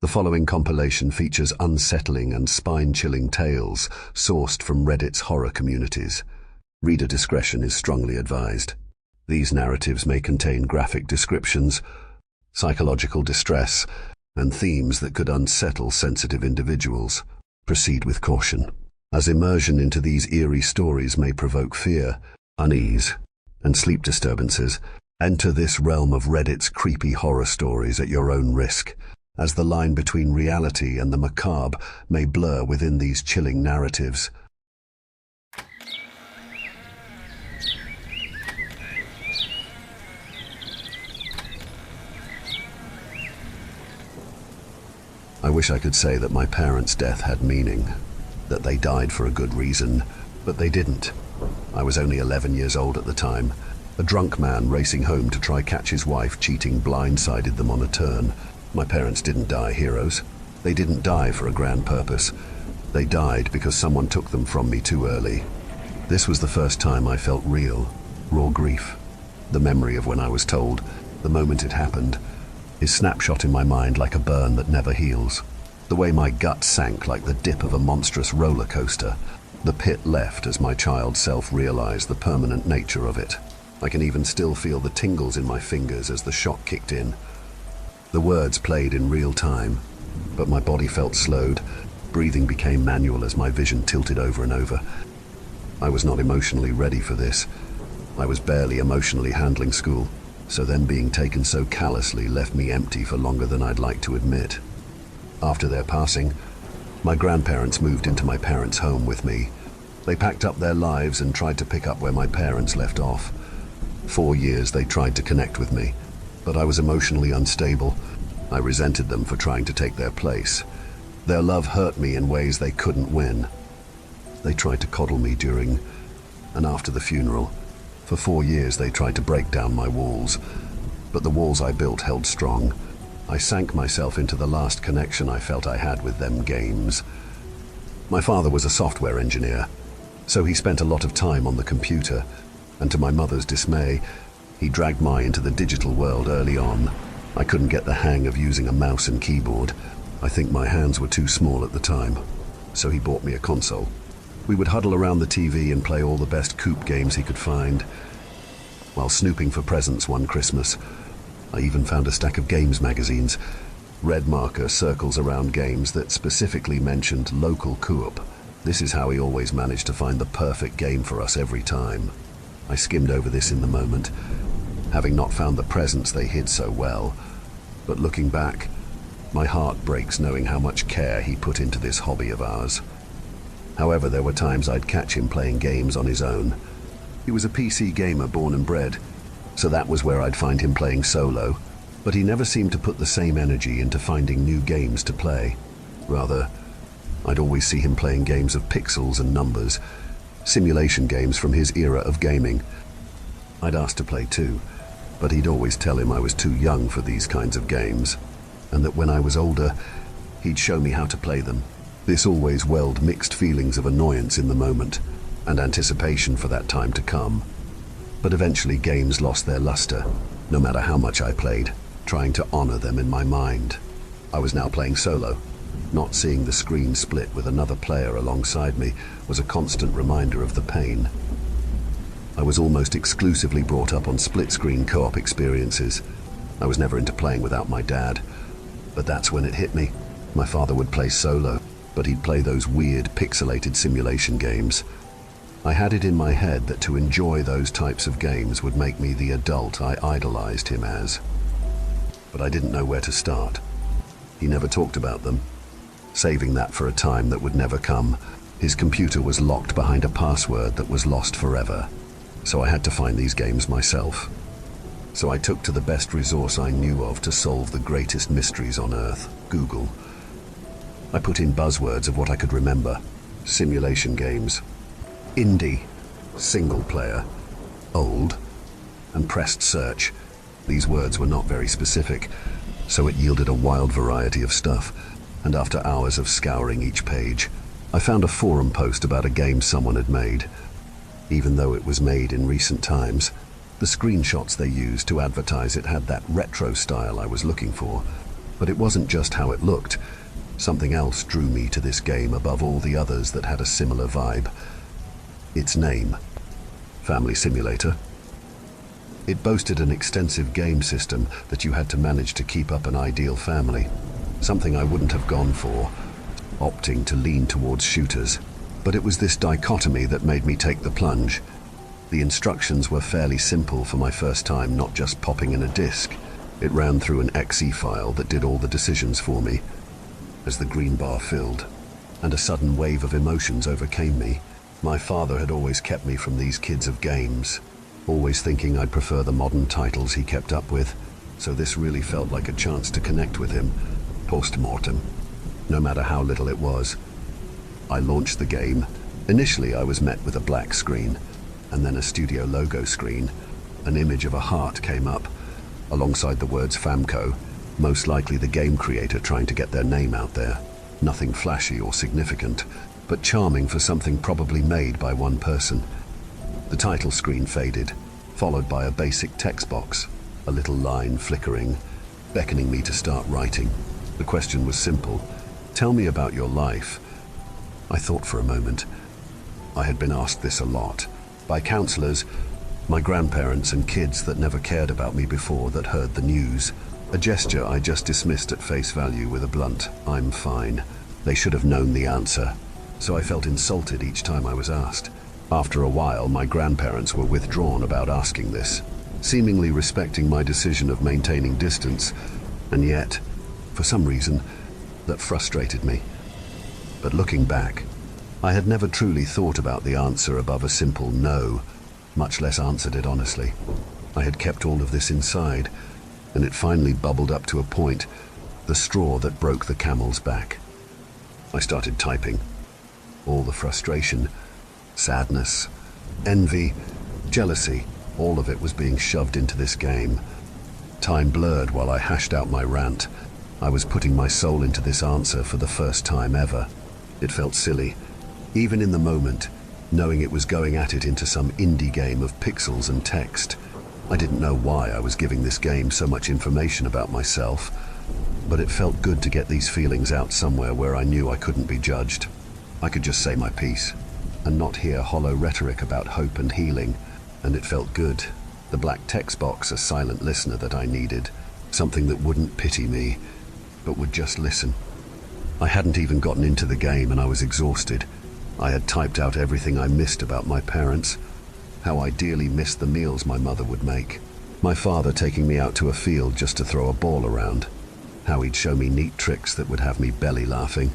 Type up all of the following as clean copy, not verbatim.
The following compilation features unsettling and spine-chilling tales sourced from Reddit's horror communities. Reader discretion is strongly advised. These narratives may contain graphic descriptions, psychological distress, and themes that could unsettle sensitive individuals. Proceed with caution, as immersion into these eerie stories may provoke fear, unease, and sleep disturbances. Enter this realm of Reddit's creepy horror stories at your own risk, as the line between reality and the macabre may blur within these chilling narratives. I wish I could say that my parents' death had meaning, that they died for a good reason, but they didn't. I was only 11 years old at the time. A drunk man racing home to try catch his wife cheating blindsided them on a turn. My parents didn't die heroes. They didn't die for a grand purpose. They died because someone took them from me too early. This was the first time I felt real, raw grief. The memory of when I was told, the moment it happened, is snapshot in my mind like a burn that never heals. The way my gut sank like the dip of a monstrous roller coaster. The pit left as my child self realized the permanent nature of it. I can even still feel the tingles in my fingers as the shock kicked in. The words played in real time, but my body felt slowed. Breathing became manual as my vision tilted over and over. I was not emotionally ready for this. I was barely emotionally handling school, so them being taken so callously left me empty for longer than I'd like to admit. After their passing, my grandparents moved into my parents' home with me. They packed up their lives and tried to pick up where my parents left off. 4 years they tried to connect with me, but I was emotionally unstable. I resented them for trying to take their place. Their love hurt me in ways they couldn't win. They tried to coddle me during and after the funeral. For 4 years they tried to break down my walls, but the walls I built held strong. I sank myself into the last connection I felt I had with them games. My father was a software engineer, so he spent a lot of time on the computer, and to my mother's dismay, he dragged me into the digital world early on. I couldn't get the hang of using a mouse and keyboard. I think my hands were too small at the time, so he bought me a console. We would huddle around the TV and play all the best coop games he could find. While snooping for presents one Christmas, I even found a stack of games magazines, red marker circles around games that specifically mentioned local co-op. This is how he always managed to find the perfect game for us every time. I skimmed over this in the moment, having not found the presents they hid so well. But looking back, my heart breaks knowing how much care he put into this hobby of ours. However, there were times I'd catch him playing games on his own. He was a PC gamer born and bred, so that was where I'd find him playing solo, but he never seemed to put the same energy into finding new games to play. Rather, I'd always see him playing games of pixels and numbers, simulation games from his era of gaming. I'd ask to play too, but he'd always tell him I was too young for these kinds of games, and that when I was older, he'd show me how to play them. This always welled mixed feelings of annoyance in the moment, and anticipation for that time to come. But eventually games lost their luster, no matter how much I played, trying to honor them in my mind. I was now playing solo. Not seeing the screen split with another player alongside me was a constant reminder of the pain. I was almost exclusively brought up on split-screen co-op experiences. I was never into playing without my dad. But that's when it hit me. My father would play solo, but he'd play those weird pixelated simulation games. I had it in my head that to enjoy those types of games would make me the adult I idolized him as. But I didn't know where to start. He never talked about them, saving that for a time that would never come. His computer was locked behind a password that was lost forever, so I had to find these games myself. So I took to the best resource I knew of to solve the greatest mysteries on Earth, Google. I put in buzzwords of what I could remember: simulation games, indie, single player, old, and pressed search. These words were not very specific, so it yielded a wild variety of stuff, and after hours of scouring each page, I found a forum post about a game someone had made. Even though it was made in recent times, the screenshots they used to advertise it had that retro style I was looking for. But it wasn't just how it looked. Something else drew me to this game above all the others that had a similar vibe. Its name, Family Simulator. It boasted an extensive game system that you had to manage to keep up an ideal family, something I wouldn't have gone for, opting to lean towards shooters. But it was this dichotomy that made me take the plunge. The instructions were fairly simple for my first time, not just popping in a disk. It ran through an exe file that did all the decisions for me. As the green bar filled, and a sudden wave of emotions overcame me. My father had always kept me from these kids of games, always thinking I'd prefer the modern titles he kept up with, so this really felt like a chance to connect with him, post-mortem, no matter how little it was. I launched the game. Initially I was met with a black screen, and then a studio logo screen. An image of a heart came up, alongside the words Famco, most likely the game creator trying to get their name out there. Nothing flashy or significant, but charming for something probably made by one person. The title screen faded, followed by a basic text box, a little line flickering, beckoning me to start writing. The question was simple: tell me about your life. I thought for a moment. I had been asked this a lot, by counselors, my grandparents and kids that never cared about me before that heard the news. A gesture I just dismissed at face value with a blunt, "I'm fine." They should have known the answer, so I felt insulted each time I was asked. After a while, my grandparents were withdrawn about asking this, seemingly respecting my decision of maintaining distance, and yet, for some reason, that frustrated me. But looking back, I had never truly thought about the answer above a simple no, much less answered it honestly. I had kept all of this inside, and it finally bubbled up to a point, the straw that broke the camel's back. I started typing. All the frustration, sadness, envy, jealousy, all of it was being shoved into this game. Time blurred while I hashed out my rant. I was putting my soul into this answer for the first time ever. It felt silly, even in the moment, knowing it was going at it into some indie game of pixels and text. I didn't know why I was giving this game so much information about myself, but it felt good to get these feelings out somewhere where I knew I couldn't be judged. I could just say my piece, and not hear hollow rhetoric about hope and healing, and it felt good. The black text box, a silent listener that I needed, something that wouldn't pity me, but would just listen. I hadn't even gotten into the game and I was exhausted. I had typed out everything I missed about my parents, how I dearly missed the meals my mother would make, my father taking me out to a field just to throw a ball around, how he'd show me neat tricks that would have me belly laughing,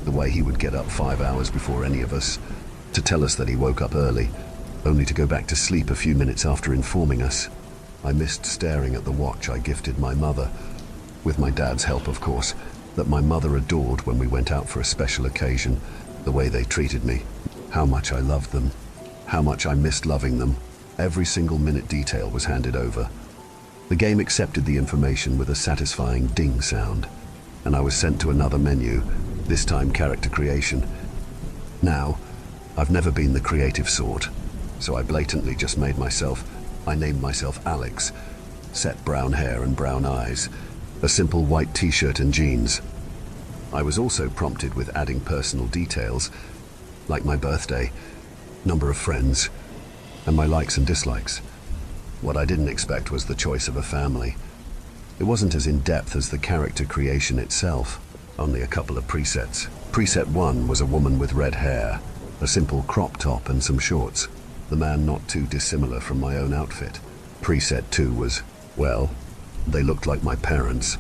the way he would get up 5 hours before any of us, to tell us that he woke up early, only to go back to sleep a few minutes after informing us. I missed staring at the watch I gifted my mother, with my dad's help of course, that my mother adored when we went out for a special occasion, the way they treated me, how much I loved them, how much I missed loving them. Every single minute detail was handed over. The game accepted the information with a satisfying ding sound, and I was sent to another menu, this time character creation. Now, I've never been the creative sort, so I blatantly just named myself Alex, set brown hair and brown eyes, a simple white t-shirt and jeans. I was also prompted with adding personal details, like my birthday, number of friends, and my likes and dislikes. What I didn't expect was the choice of a family. It wasn't as in-depth as the character creation itself, only a couple of presets. Preset 1 was a woman with red hair, a simple crop top and some shorts, the man not too dissimilar from my own outfit. Preset 2 was, well, they looked like my parents.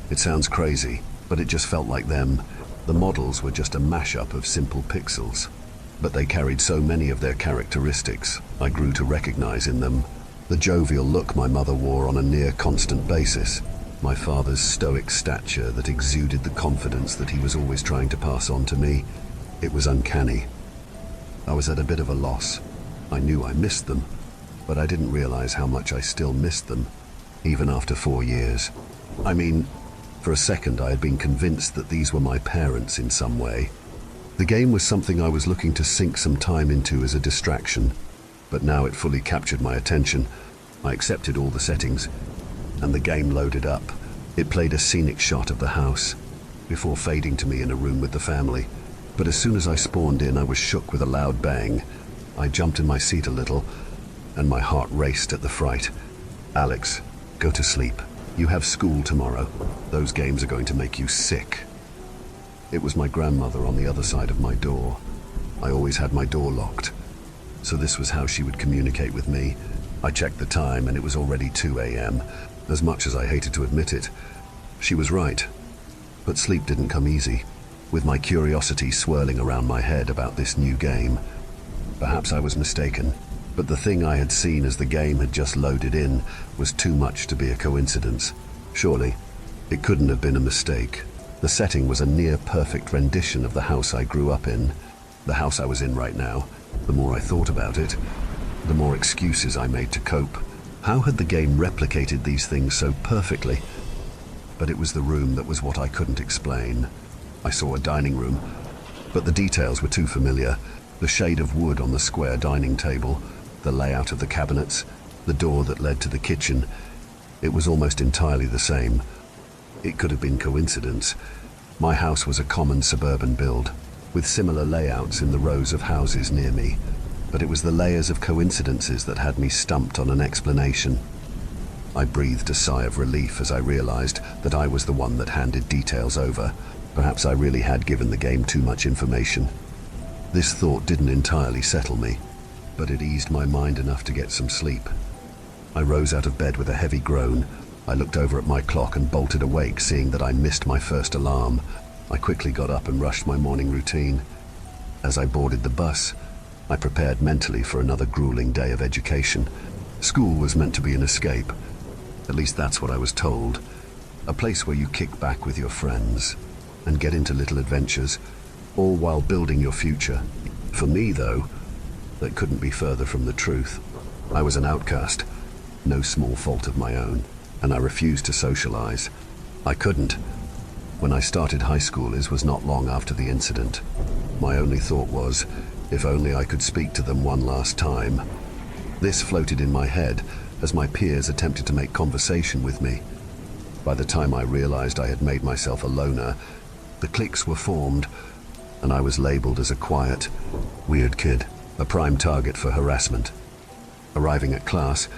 It sounds crazy, but it just felt like them. The models were just a mashup of simple pixels, but they carried so many of their characteristics I grew to recognize in them. The jovial look my mother wore on a near constant basis, my father's stoic stature that exuded the confidence that he was always trying to pass on to me. It was uncanny. I was at a bit of a loss. I knew I missed them, but I didn't realize how much I still missed them, even after 4 years. I mean, for a second I had been convinced that these were my parents in some way. The game was something I was looking to sink some time into as a distraction, but now it fully captured my attention. I accepted all the settings, and the game loaded up. It played a scenic shot of the house, before fading to me in a room with the family. But as soon as I spawned in, I was shook with a loud bang. I jumped in my seat a little, and my heart raced at the fright. "Alex, go to sleep. You have school tomorrow. Those games are going to make you sick." It was my grandmother on the other side of my door. I always had my door locked, so this was how she would communicate with me. I checked the time and it was already 2 a.m. As much as I hated to admit it, she was right. But sleep didn't come easy, with my curiosity swirling around my head about this new game. Perhaps I was mistaken, but the thing I had seen as the game had just loaded in was too much to be a coincidence. Surely, it couldn't have been a mistake. The setting was a near-perfect rendition of the house I grew up in, the house I was in right now. The more I thought about it, the more excuses I made to cope. How had the game replicated these things so perfectly? But it was the room that was what I couldn't explain. I saw a dining room, but the details were too familiar. The shade of wood on the square dining table, the layout of the cabinets, the door that led to the kitchen. It was almost entirely the same. It could have been coincidence. My house was a common suburban build, with similar layouts in the rows of houses near me. But it was the layers of coincidences that had me stumped on an explanation. I breathed a sigh of relief as I realized that I was the one that handed details over. Perhaps I really had given the game too much information. This thought didn't entirely settle me, but it eased my mind enough to get some sleep. I rose out of bed with a heavy groan. I looked over at my clock and bolted awake, seeing that I missed my first alarm. I quickly got up and rushed my morning routine. As I boarded the bus, I prepared mentally for another grueling day of education. School was meant to be an escape. At least that's what I was told. A place where you kick back with your friends and get into little adventures, all while building your future. For me, though, that couldn't be further from the truth. I was an outcast, no small fault of my own, and I refused to socialize. I couldn't. When I started high school, it was not long after the incident. My only thought was, if only I could speak to them one last time. This floated in my head as my peers attempted to make conversation with me. By the time I realized I had made myself a loner, the cliques were formed, and I was labeled as a quiet, weird kid, a prime target for harassment. Arriving at class,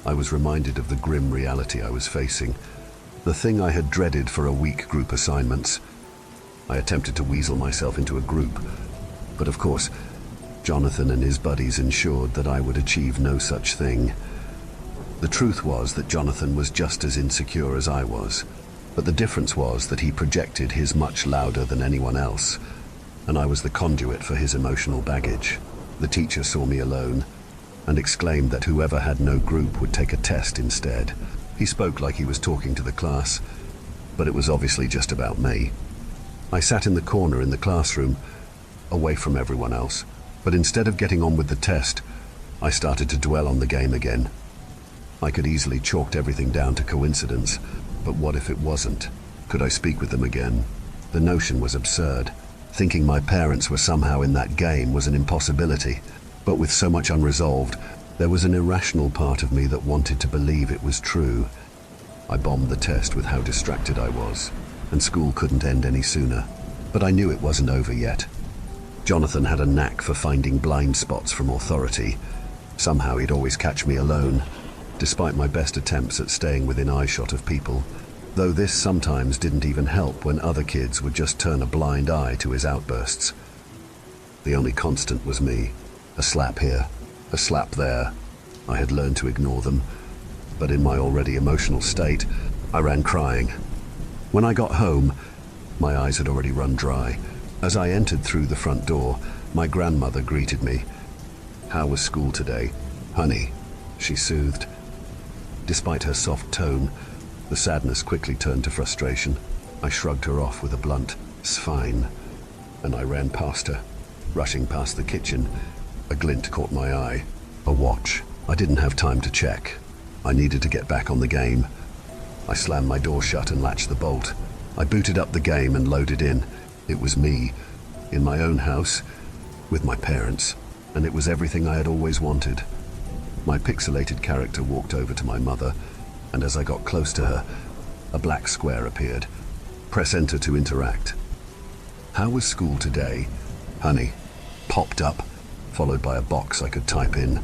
I was reminded of the grim reality I was facing, the thing I had dreaded for a week: group assignments. I attempted to weasel myself into a group, but of course, Jonathan and his buddies ensured that I would achieve no such thing. The truth was that Jonathan was just as insecure as I was, but the difference was that he projected his much louder than anyone else, and I was the conduit for his emotional baggage. The teacher saw me alone and exclaimed that whoever had no group would take a test instead. He spoke like he was talking to the class, but it was obviously just about me. I sat in the corner in the classroom, away from everyone else, but instead of getting on with the test, I started to dwell on the game again. I could easily chalk everything down to coincidence, but what if it wasn't? Could I speak with them again? The notion was absurd. Thinking my parents were somehow in that game was an impossibility, but with so much unresolved, there was an irrational part of me that wanted to believe it was true. I bombed the test with how distracted I was, and school couldn't end any sooner. But I knew it wasn't over yet. Jonathan had a knack for finding blind spots from authority. Somehow he'd always catch me alone, despite my best attempts at staying within eyeshot of people, though this sometimes didn't even help when other kids would just turn a blind eye to his outbursts. The only constant was me. A slap here, a slap there. I had learned to ignore them, but in my already emotional state, I ran crying. When I got home, my eyes had already run dry. As I entered through the front door, my grandmother greeted me. "How was school today, honey?" she soothed. Despite her soft tone, the sadness quickly turned to frustration. I shrugged her off with a blunt, "'S fine," and I ran past her. Rushing past the kitchen, a glint caught my eye. A watch. I didn't have time to check. I needed to get back on the game. I slammed my door shut and latched the bolt. I booted up the game and loaded in. It was me, in my own house, with my parents, and it was everything I had always wanted. My pixelated character walked over to my mother, and as I got close to her, A black square appeared. Press enter to interact. How was school today? Honey. Popped up, followed by a box I could type in.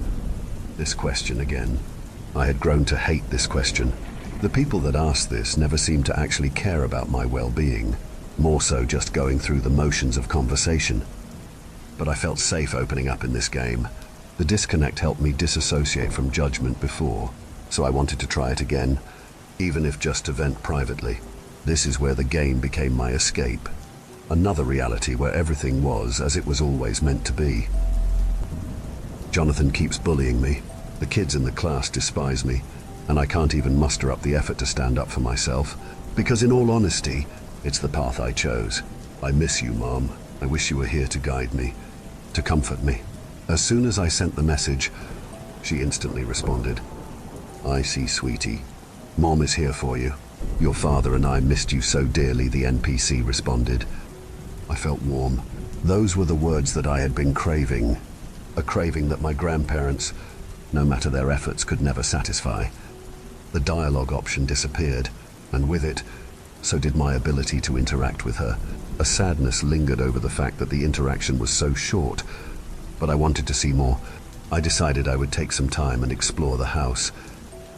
This question again. I had grown to hate this question. The people that asked this never seemed to actually care about my well-being, more so just going through the motions of conversation. But I felt safe opening up in this game. The disconnect helped me disassociate from judgment before, so I wanted to try it again, even if just to vent privately. This is where the game became my escape. Another reality where everything was as it was always meant to be. Jonathan keeps bullying me. The kids in the class despise me, and I can't even muster up the effort to stand up for myself, because in all honesty, it's the path I chose. I miss you, Mom. I wish you were here to guide me, to comfort me. As soon as I sent the message, she instantly responded. I see, sweetie. Mom is here for you. Your father and I missed you so dearly, the NPC responded. I felt warm. Those were the words that I had been craving. A craving that my grandparents, no matter their efforts, could never satisfy. The dialogue option disappeared, and with it, so did my ability to interact with her. A sadness lingered over the fact that the interaction was so short, but I wanted to see more. I decided I would take some time and explore the house,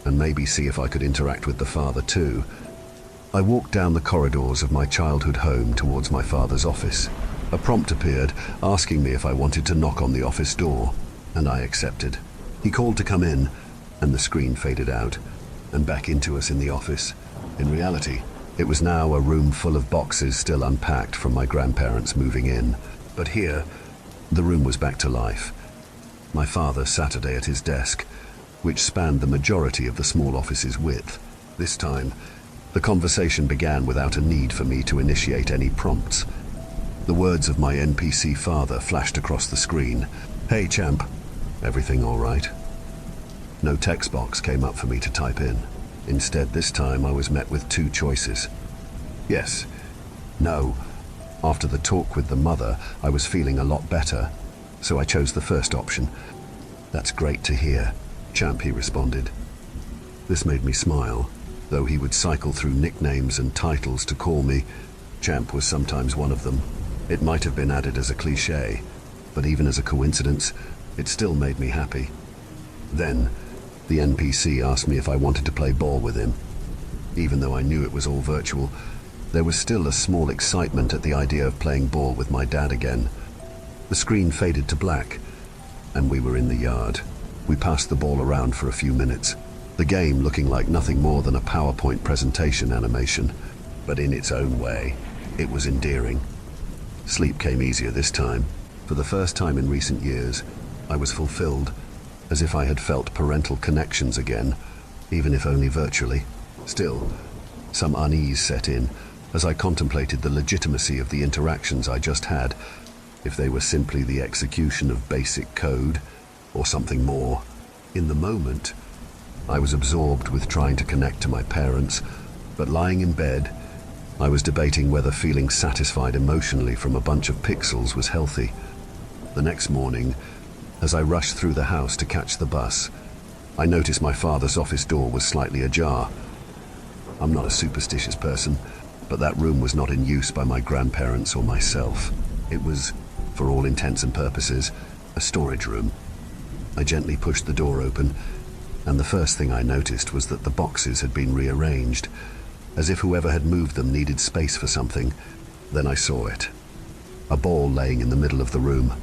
and maybe see if I could interact with the father too. I walked down the corridors of my childhood home towards my father's office. A prompt appeared, asking me if I wanted to knock on the office door, and I accepted. He called to come in, and the screen faded out, and back into us in the office. In reality, it was now a room full of boxes still unpacked from my grandparents moving in. But here, the room was back to life. My father sat at his desk, which spanned the majority of the small office's width. This time, the conversation began without a need for me to initiate any prompts. The words of my NPC father flashed across the screen. Hey, champ. Everything all right? No text box came up for me to type in. Instead, this time I was met with two choices. Yes. No. After the talk with the mother, I was feeling a lot better, so I chose the first option. That's great to hear, champ, he responded. This made me smile, though he would cycle through nicknames and titles to call me. Champ was sometimes one of them. It might have been added as a cliché, but even as a coincidence, it still made me happy. Then, the NPC asked me if I wanted to play ball with him. Even though I knew it was all virtual, there was still a small excitement at the idea of playing ball with my dad again. The screen faded to black, and we were in the yard. We passed the ball around for a few minutes, the game looking like nothing more than a PowerPoint presentation animation, but in its own way, it was endearing. Sleep came easier this time. For the first time in recent years, I was fulfilled, as if I had felt parental connections again, even if only virtually. Still, some unease set in as I contemplated the legitimacy of the interactions I just had, if they were simply the execution of basic code or something more. In the moment, I was absorbed with trying to connect to my parents, but lying in bed, I was debating whether feeling satisfied emotionally from a bunch of pixels was healthy. The next morning, as I rushed through the house to catch the bus, I noticed my father's office door was slightly ajar. I'm not a superstitious person, but that room was not in use by my grandparents or myself. It was, for all intents and purposes, a storage room. I gently pushed the door open, and the first thing I noticed was that the boxes had been rearranged, as if whoever had moved them needed space for something. Then I saw it. A ball laying in the middle of the room.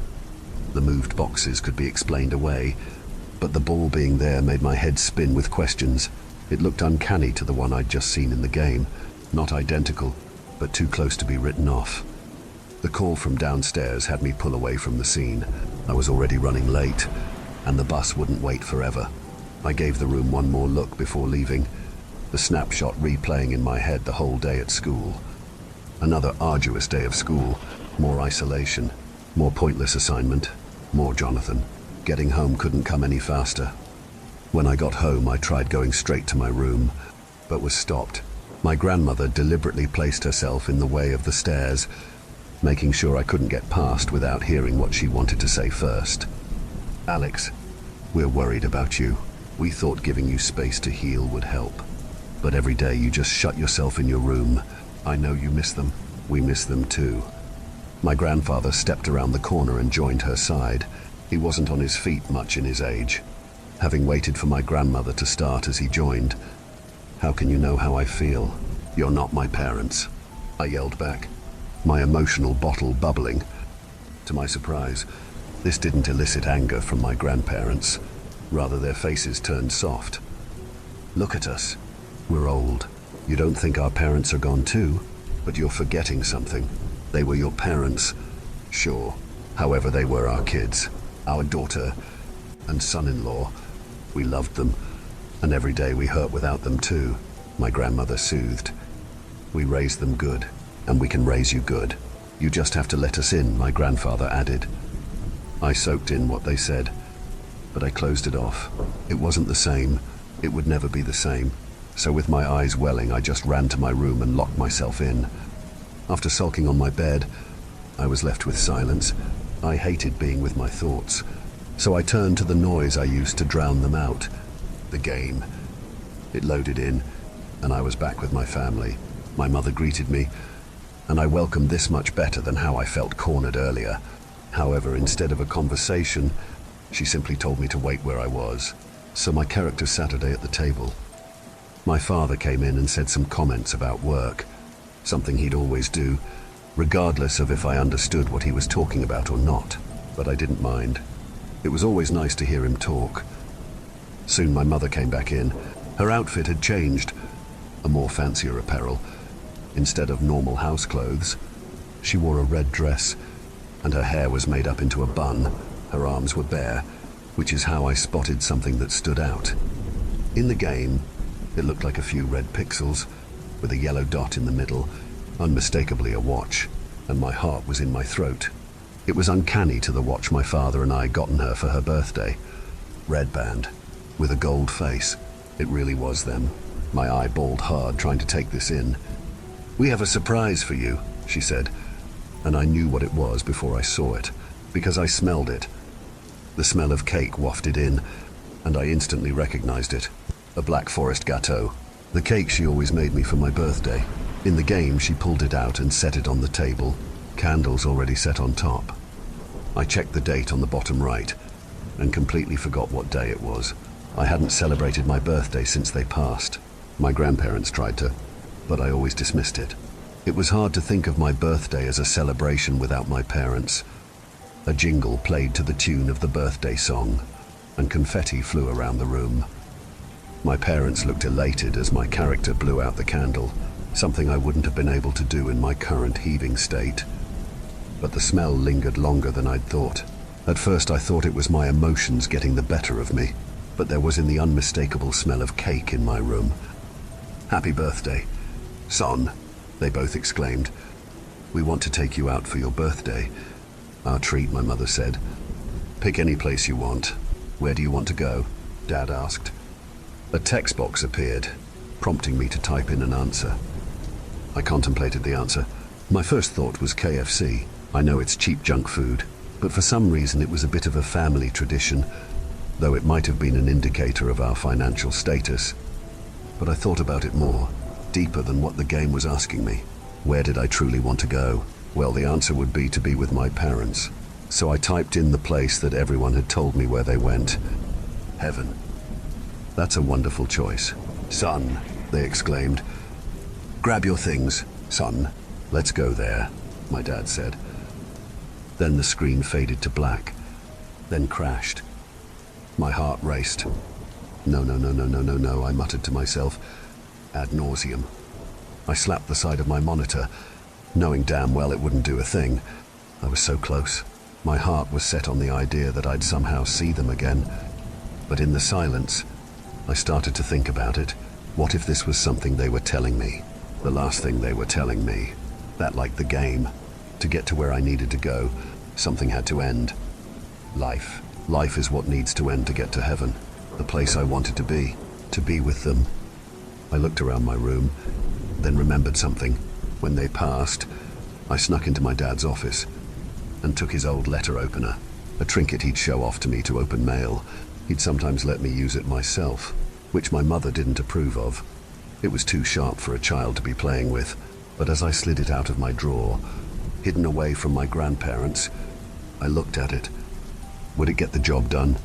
The moved boxes could be explained away, but the ball being there made my head spin with questions. It looked uncanny to the one I'd just seen in the game. Not identical, but too close to be written off. The call from downstairs had me pull away from the scene. I was already running late, and the bus wouldn't wait forever. I gave the room one more look before leaving, the snapshot replaying in my head the whole day at school. Another arduous day of school, more isolation, more pointless assignment, more Jonathan. Getting home couldn't come any faster. When I got home, I tried going straight to my room, but was stopped. My grandmother deliberately placed herself in the way of the stairs, making sure I couldn't get past without hearing what she wanted to say first. Alex, we're worried about you. We thought giving you space to heal would help. But every day you just shut yourself in your room. I know you miss them. We miss them too. My grandfather stepped around the corner and joined her side. He wasn't on his feet much in his age. Having waited for my grandmother to start as he joined. How can you know how I feel? You're not my parents, I yelled back, my emotional bottle bubbling. To my surprise, this didn't elicit anger from my grandparents. Rather, their faces turned soft. Look at us. We're old. You don't think our parents are gone too? But you're forgetting something. They were your parents. Sure. However, they were our kids. Our daughter and son-in-law. We loved them. And every day we hurt without them too. My grandmother soothed. We raised them good. And we can raise you good. You just have to let us in, my grandfather added. I soaked in what they said. But I closed it off. It wasn't the same. It would never be the same. So with my eyes welling, I just ran to my room and locked myself in. After sulking on my bed, I was left with silence. I hated being with my thoughts. So I turned to the noise I used to drown them out. The game. It loaded in, and I was back with my family. My mother greeted me, and I welcomed this much better than how I felt cornered earlier. However, instead of a conversation, she simply told me to wait where I was. So my character Saturday at the table. My father came in and said some comments about work, something he'd always do, regardless of if I understood what he was talking about or not, but I didn't mind. It was always nice to hear him talk. Soon my mother came back in. Her outfit had changed, a more fancier apparel. Instead of normal house clothes, she wore a red dress, and her hair was made up into a bun. Her arms were bare, which is how I spotted something that stood out. In the game, it looked like a few red pixels, with a yellow dot in the middle, unmistakably a watch, and my heart was in my throat. It was uncanny to the watch my father and I gotten her for her birthday. Red band, with a gold face. It really was them. My eye balled hard trying to take this in. "We have a surprise for you," she said, and I knew what it was before I saw it, because I smelled it. The smell of cake wafted in, and I instantly recognized it. A Black Forest gâteau. The cake she always made me for my birthday. In the game, she pulled it out and set it on the table, candles already set on top. I checked the date on the bottom right, and completely forgot what day it was. I hadn't celebrated my birthday since they passed. My grandparents tried to, but I always dismissed it. It was hard to think of my birthday as a celebration without my parents. A jingle played to the tune of the birthday song, and confetti flew around the room. My parents looked elated as my character blew out the candle, something I wouldn't have been able to do in my current heaving state. But the smell lingered longer than I'd thought. At first I thought it was my emotions getting the better of me, but there was the unmistakable smell of cake in my room. "Happy birthday, son," they both exclaimed. "We want to take you out for your birthday." "Our treat," my mother said. "Pick any place you want. Where do you want to go?" Dad asked. A text box appeared, prompting me to type in an answer. I contemplated the answer. My first thought was KFC. I know it's cheap junk food, but for some reason it was a bit of a family tradition, though it might have been an indicator of our financial status. But I thought about it more, deeper than what the game was asking me. Where did I truly want to go? Well, the answer would be to be with my parents. So I typed in the place that everyone had told me where they went. Heaven. That's a wonderful choice. "Son," they exclaimed. "Grab your things, son. Let's go there," my dad said. Then the screen faded to black, then crashed. My heart raced. No, no, no, no, no, no, no, I muttered to myself, ad nauseum. I slapped the side of my monitor, knowing damn well it wouldn't do a thing. I was so close. My heart was set on the idea that I'd somehow see them again. But in the silence, I started to think about it. What if this was something they were telling me? The last thing they were telling me. That, like the game, to get to where I needed to go, something had to end. Life. Life is what needs to end to get to heaven. The place I wanted to be with them. I looked around my room, then remembered something. When they passed, I snuck into my dad's office and took his old letter opener, a trinket he'd show off to me to open mail. He'd sometimes let me use it myself, which my mother didn't approve of. It was too sharp for a child to be playing with, but as I slid it out of my drawer, hidden away from my grandparents, I looked at it. Would it get the job done?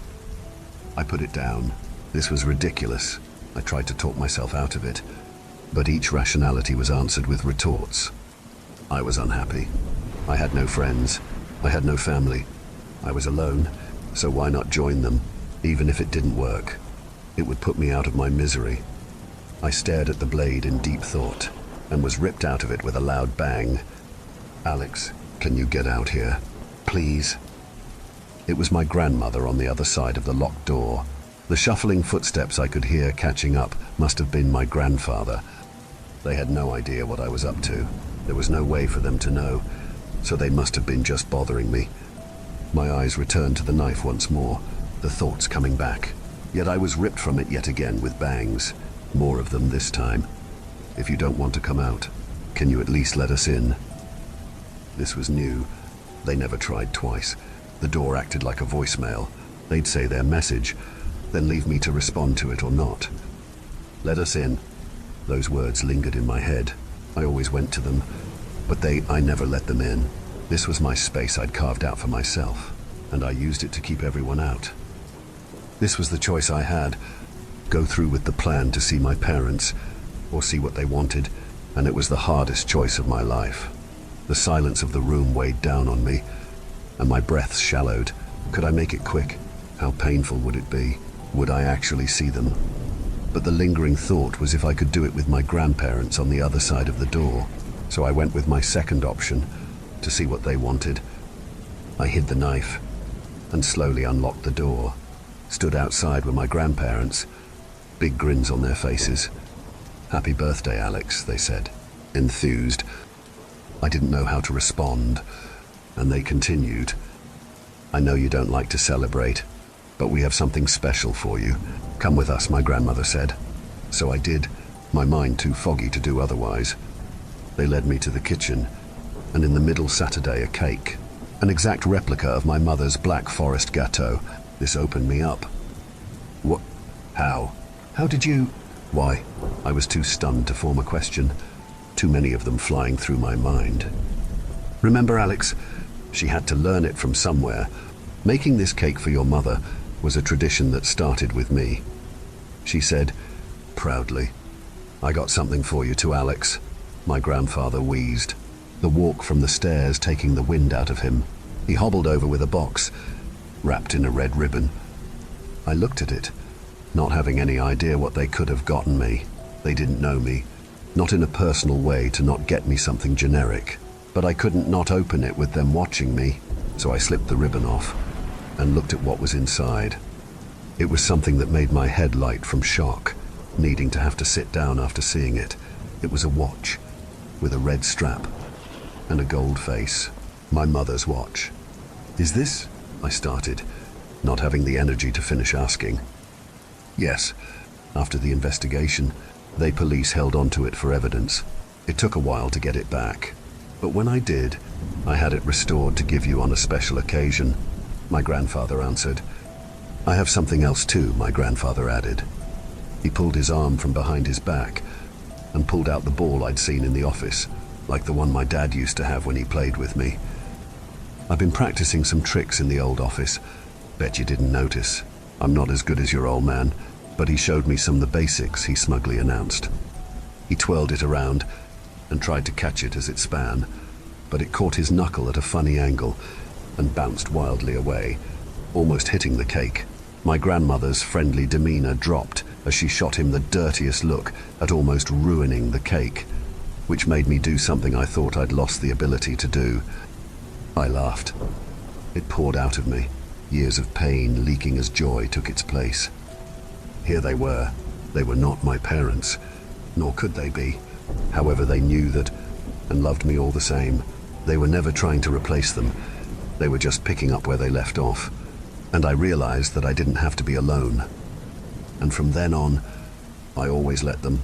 I put it down. This was ridiculous. I tried to talk myself out of it, but each rationality was answered with retorts. I was unhappy. I had no friends. I had no family. I was alone, so why not join them, even if it didn't work? It would put me out of my misery. I stared at the blade in deep thought, and was ripped out of it with a loud bang. "Alex, can you get out here? Please?" It was my grandmother on the other side of the locked door. The shuffling footsteps I could hear catching up must have been my grandfather. They had no idea what I was up to. There was no way for them to know, so they must have been just bothering me. My eyes returned to the knife once more, the thoughts coming back. Yet I was ripped from it yet again with bangs, more of them this time. "If you don't want to come out, can you at least let us in?" This was new. They never tried twice. The door acted like a voicemail. They'd say their message, then leave me to respond to it or not. "Let us in." Those words lingered in my head. I always went to them, but I never let them in. This was my space I'd carved out for myself, and I used it to keep everyone out. This was the choice I had. Go through with the plan to see my parents, or see what they wanted, and it was the hardest choice of my life. The silence of the room weighed down on me, and my breaths shallowed. Could I make it quick? How painful would it be? Would I actually see them? But the lingering thought was if I could do it with my grandparents on the other side of the door. So I went with my second option, to see what they wanted. I hid the knife, and slowly unlocked the door. Stood outside with my grandparents, big grins on their faces. "Happy birthday, Alex," they said, enthused. I didn't know how to respond, and they continued. "I know you don't like to celebrate, but we have something special for you. Come with us," my grandmother said. So I did, my mind too foggy to do otherwise. They led me to the kitchen, and in the middle sat a cake, an exact replica of my mother's Black Forest gâteau. This opened me up. "What? How? How did you?" "Why?" I was too stunned to form a question, too many of them flying through my mind. "Remember, Alex, she had to learn it from somewhere. Making this cake for your mother was a tradition that started with me," she said, proudly. "I got something for you too, Alex," my grandfather wheezed, the walk from the stairs taking the wind out of him. He hobbled over with a box, wrapped in a red ribbon. I looked at it, not having any idea what they could have gotten me. They didn't know me, not in a personal way to not get me something generic. But I couldn't not open it with them watching me, so I slipped the ribbon off and looked at what was inside. It was something that made my head light from shock, needing to have to sit down after seeing it. It was a watch, with a red strap and a gold face. My mother's watch. "Is this?" I started, not having the energy to finish asking. "Yes. After the investigation, police held onto it for evidence. It took a while to get it back. But when I did, I had it restored to give you on a special occasion," my grandfather answered. "I have something else too," my grandfather added. He pulled his arm from behind his back and pulled out the ball I'd seen in the office, like the one my dad used to have when he played with me. "I've been practicing some tricks in the old office. Bet you didn't notice. I'm not as good as your old man, but he showed me some of the basics," he smugly announced. He twirled it around and tried to catch it as it span, but it caught his knuckle at a funny angle and bounced wildly away, almost hitting the cake. My grandmother's friendly demeanor dropped as she shot him the dirtiest look at almost ruining the cake, which made me do something I thought I'd lost the ability to do. I laughed. It poured out of me, years of pain leaking as joy took its place. Here they were. They were not my parents, nor could they be. However, they knew that and loved me all the same. They were never trying to replace them. They were just picking up where they left off. And I realized that I didn't have to be alone. And from then on, I always let them.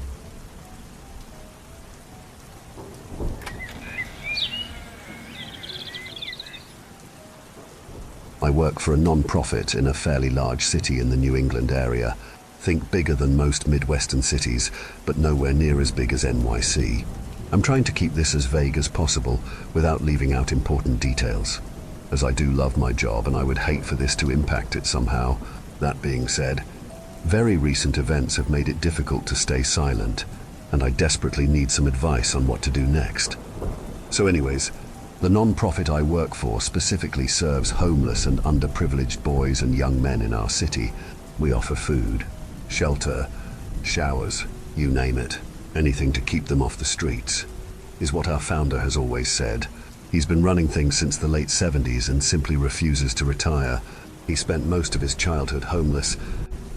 I work for a non-profit in a fairly large city in the New England area. Think bigger than most Midwestern cities, but nowhere near as big as NYC. I'm trying to keep this as vague as possible without leaving out important details, as I do love my job and I would hate for this to impact it somehow. That being said, very recent events have made it difficult to stay silent, and I desperately need some advice on what to do next. So anyways, the non-profit I work for specifically serves homeless and underprivileged boys and young men in our city. We offer food, shelter, showers, you name it. Anything to keep them off the streets, is what our founder has always said. He's been running things since the late 70s and simply refuses to retire. He spent most of his childhood homeless,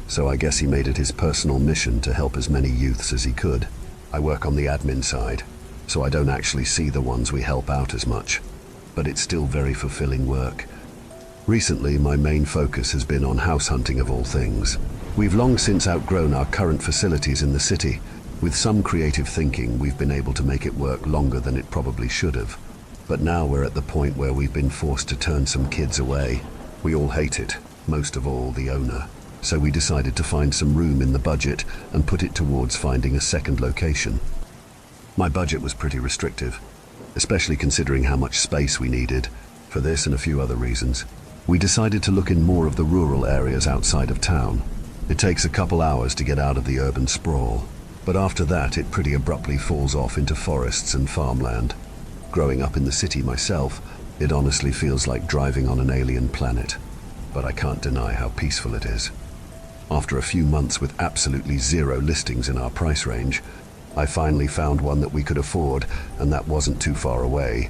so I guess he made it his personal mission to help as many youths as he could. I work on the admin side, so I don't actually see the ones we help out as much, but it's still very fulfilling work. Recently, my main focus has been on house hunting of all things. We've long since outgrown our current facilities in the city. With some creative thinking, we've been able to make it work longer than it probably should have. But now we're at the point where we've been forced to turn some kids away. We all hate it, most of all the owner. So we decided to find some room in the budget and put it towards finding a second location. My budget was pretty restrictive, especially considering how much space we needed. For this and a few other reasons, we decided to look in more of the rural areas outside of town. It takes a couple hours to get out of the urban sprawl, but after that it pretty abruptly falls off into forests and farmland. Growing up in the city myself, it honestly feels like driving on an alien planet, but I can't deny how peaceful it is. After a few months with absolutely zero listings in our price range, I finally found one that we could afford, and that wasn't too far away.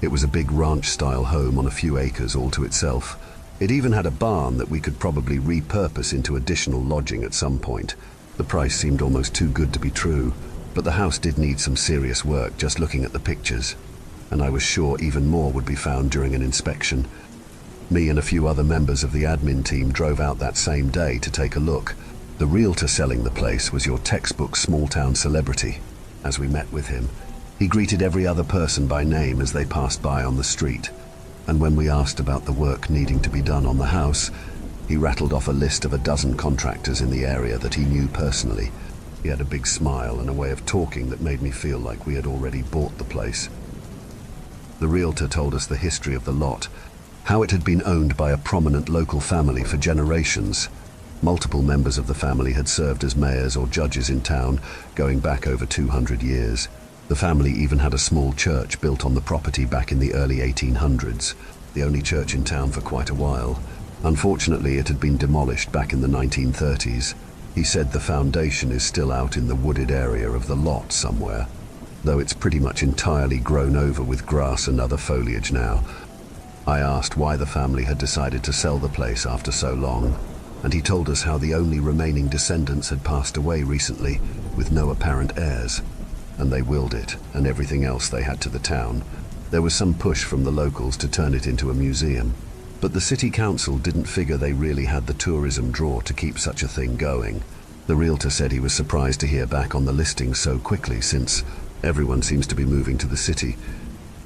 It was a big ranch-style home on a few acres all to itself. It even had a barn that we could probably repurpose into additional lodging at some point. The price seemed almost too good to be true, but the house did need some serious work just looking at the pictures, and I was sure even more would be found during an inspection. Me and a few other members of the admin team drove out that same day to take a look. The realtor selling the place was your textbook small-town celebrity. As we met with him, he greeted every other person by name as they passed by on the street. And when we asked about the work needing to be done on the house, he rattled off a list of a dozen contractors in the area that he knew personally. He had a big smile and a way of talking that made me feel like we had already bought the place. The realtor told us the history of the lot, how it had been owned by a prominent local family for generations. Multiple members of the family had served as mayors or judges in town, going back over 200 years. The family even had a small church built on the property back in the early 1800s, the only church in town for quite a while. Unfortunately, it had been demolished back in the 1930s. He said the foundation is still out in the wooded area of the lot somewhere, though it's pretty much entirely grown over with grass and other foliage now. I asked why the family had decided to sell the place after so long, and he told us how the only remaining descendants had passed away recently with no apparent heirs, and they willed it and everything else they had to the town. There was some push from the locals to turn it into a museum, but the city council didn't figure they really had the tourism draw to keep such a thing going. The realtor said he was surprised to hear back on the listing so quickly, since everyone seems to be moving to the city,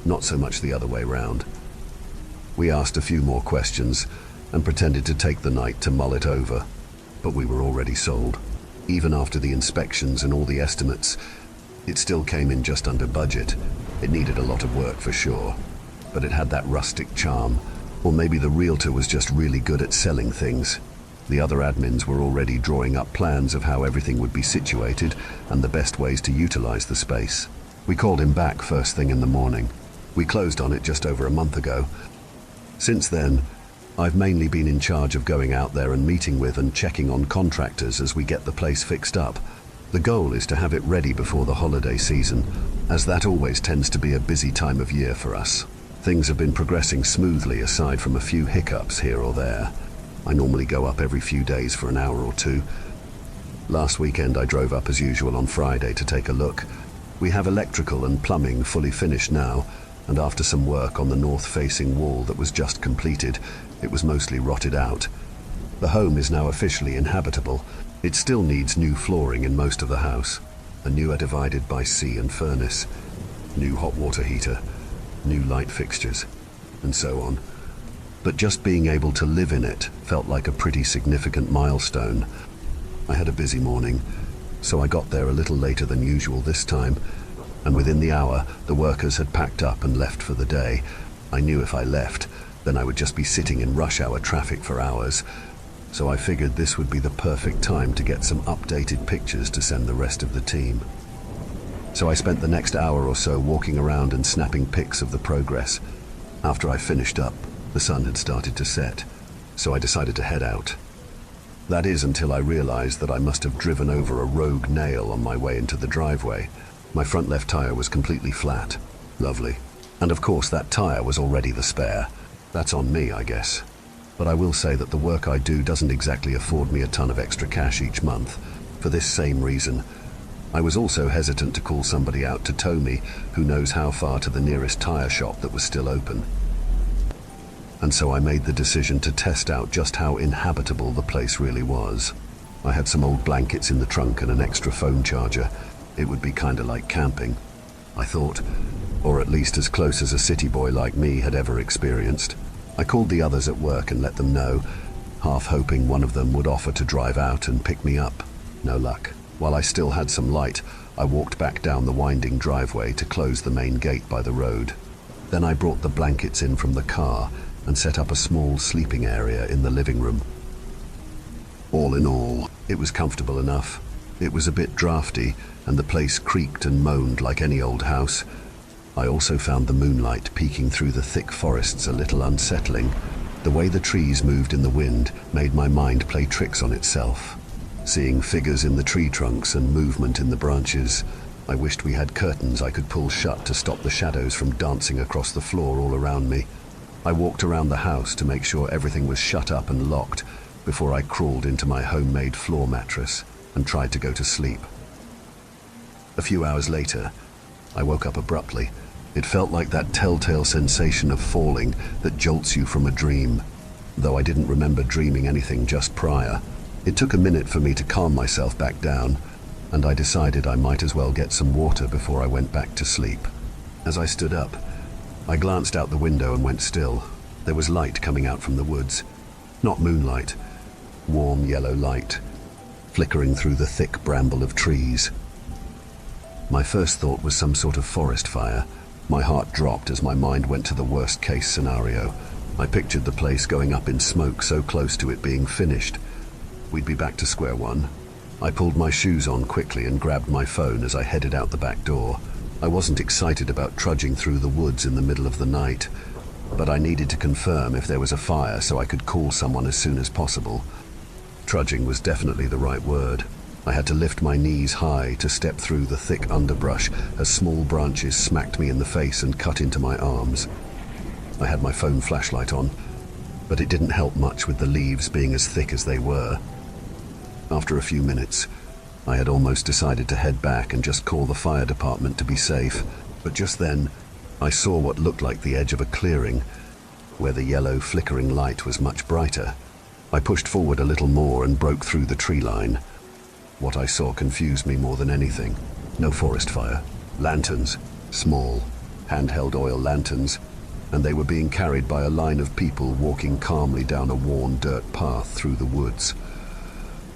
not so much the other way round. We asked a few more questions and pretended to take the night to mull it over, but we were already sold. Even after the inspections and all the estimates, it still came in just under budget. It needed a lot of work for sure, but it had that rustic charm. Or maybe the realtor was just really good at selling things. The other admins were already drawing up plans of how everything would be situated and the best ways to utilize the space. We called him back first thing in the morning. We closed on it just over a month ago. Since then, I've mainly been in charge of going out there and meeting with and checking on contractors as we get the place fixed up. The goal is to have it ready before the holiday season, as that always tends to be a busy time of year for us. Things have been progressing smoothly aside from a few hiccups here or there. I normally go up every few days for an hour or two. Last weekend I drove up as usual on Friday to take a look. We have electrical and plumbing fully finished now, and after some work on the north-facing wall that was just completed, it was mostly rotted out. The home is now officially inhabitable. It still needs new flooring in most of the house, a new divided by sea and furnace, new hot water heater, new light fixtures, and so on. But just being able to live in it felt like a pretty significant milestone. I had a busy morning, so I got there a little later than usual this time, and within the hour, the workers had packed up and left for the day. I knew if I left, then I would just be sitting in rush hour traffic for hours, so I figured this would be the perfect time to get some updated pictures to send the rest of the team. So I spent the next hour or so walking around and snapping pics of the progress. After I finished up, the sun had started to set, so I decided to head out. That is until I realized that I must have driven over a rogue nail on my way into the driveway. My front left tire was completely flat. Lovely. And of course that tire was already the spare. That's on me, I guess. But I will say that the work I do doesn't exactly afford me a ton of extra cash each month. For this same reason, I was also hesitant to call somebody out to tow me who knows how far to the nearest tire shop that was still open. And so I made the decision to test out just how inhabitable the place really was. I had some old blankets in the trunk and an extra phone charger. It would be kinda like camping, I thought, or at least as close as a city boy like me had ever experienced. I called the others at work and let them know, half hoping one of them would offer to drive out and pick me up. No luck. While I still had some light, I walked back down the winding driveway to close the main gate by the road. Then I brought the blankets in from the car and set up a small sleeping area in the living room. All in all, it was comfortable enough. It was a bit drafty, and the place creaked and moaned like any old house. I also found the moonlight peeking through the thick forests a little unsettling. The way the trees moved in the wind made my mind play tricks on itself. Seeing figures in the tree trunks and movement in the branches, I wished we had curtains I could pull shut to stop the shadows from dancing across the floor all around me. I walked around the house to make sure everything was shut up and locked before I crawled into my homemade floor mattress and tried to go to sleep. A few hours later, I woke up abruptly. It felt like that telltale sensation of falling that jolts you from a dream, though I didn't remember dreaming anything just prior. It took a minute for me to calm myself back down, and I decided I might as well get some water before I went back to sleep. As I stood up, I glanced out the window and went still. There was light coming out from the woods. Not moonlight, warm yellow light, flickering through the thick bramble of trees. My first thought was some sort of forest fire. My heart dropped as my mind went to the worst-case scenario. I pictured the place going up in smoke so close to it being finished. We'd be back to square one. I pulled my shoes on quickly and grabbed my phone as I headed out the back door. I wasn't excited about trudging through the woods in the middle of the night, but I needed to confirm if there was a fire so I could call someone as soon as possible. Trudging was definitely the right word. I had to lift my knees high to step through the thick underbrush as small branches smacked me in the face and cut into my arms. I had my phone flashlight on, but it didn't help much with the leaves being as thick as they were. After a few minutes, I had almost decided to head back and just call the fire department to be safe, but just then, I saw what looked like the edge of a clearing, where the yellow flickering light was much brighter. I pushed forward a little more and broke through the tree line. What I saw confused me more than anything. No forest fire. Lanterns. Small, handheld oil lanterns, and they were being carried by a line of people walking calmly down a worn dirt path through the woods.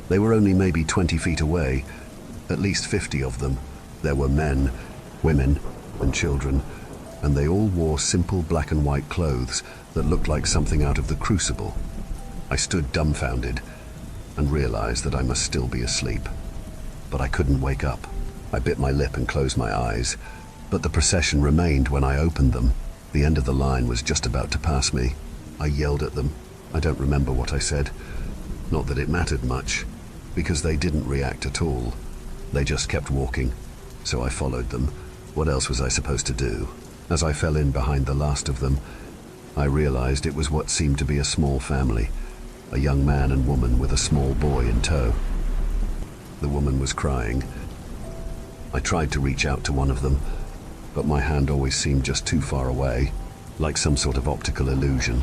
They were only maybe 20 feet away, at least 50 of them. There were men, women, and children, and they all wore simple black and white clothes that looked like something out of the Crucible. I stood dumbfounded and realized that I must still be asleep. But I couldn't wake up. I bit my lip and closed my eyes, but the procession remained when I opened them. The end of the line was just about to pass me. I yelled at them. I don't remember what I said. Not that it mattered much, because they didn't react at all. They just kept walking, so I followed them. What else was I supposed to do? As I fell in behind the last of them, I realized it was what seemed to be a small family, a young man and woman with a small boy in tow. The woman was crying. I tried to reach out to one of them, but my hand always seemed just too far away, like some sort of optical illusion.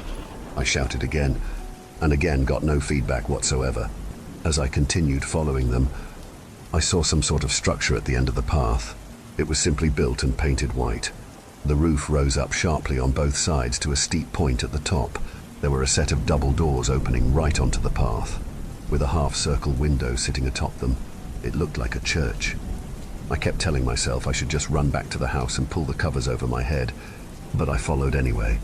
I shouted again, and again got no feedback whatsoever. As I continued following them, I saw some sort of structure at the end of the path. It was simply built and painted white. The roof rose up sharply on both sides to a steep point at the top. There were a set of double doors opening right onto the path. with a half-circle window sitting atop them. It looked like a church. I kept telling myself I should just run back to the house and pull the covers over my head, but I followed anyway.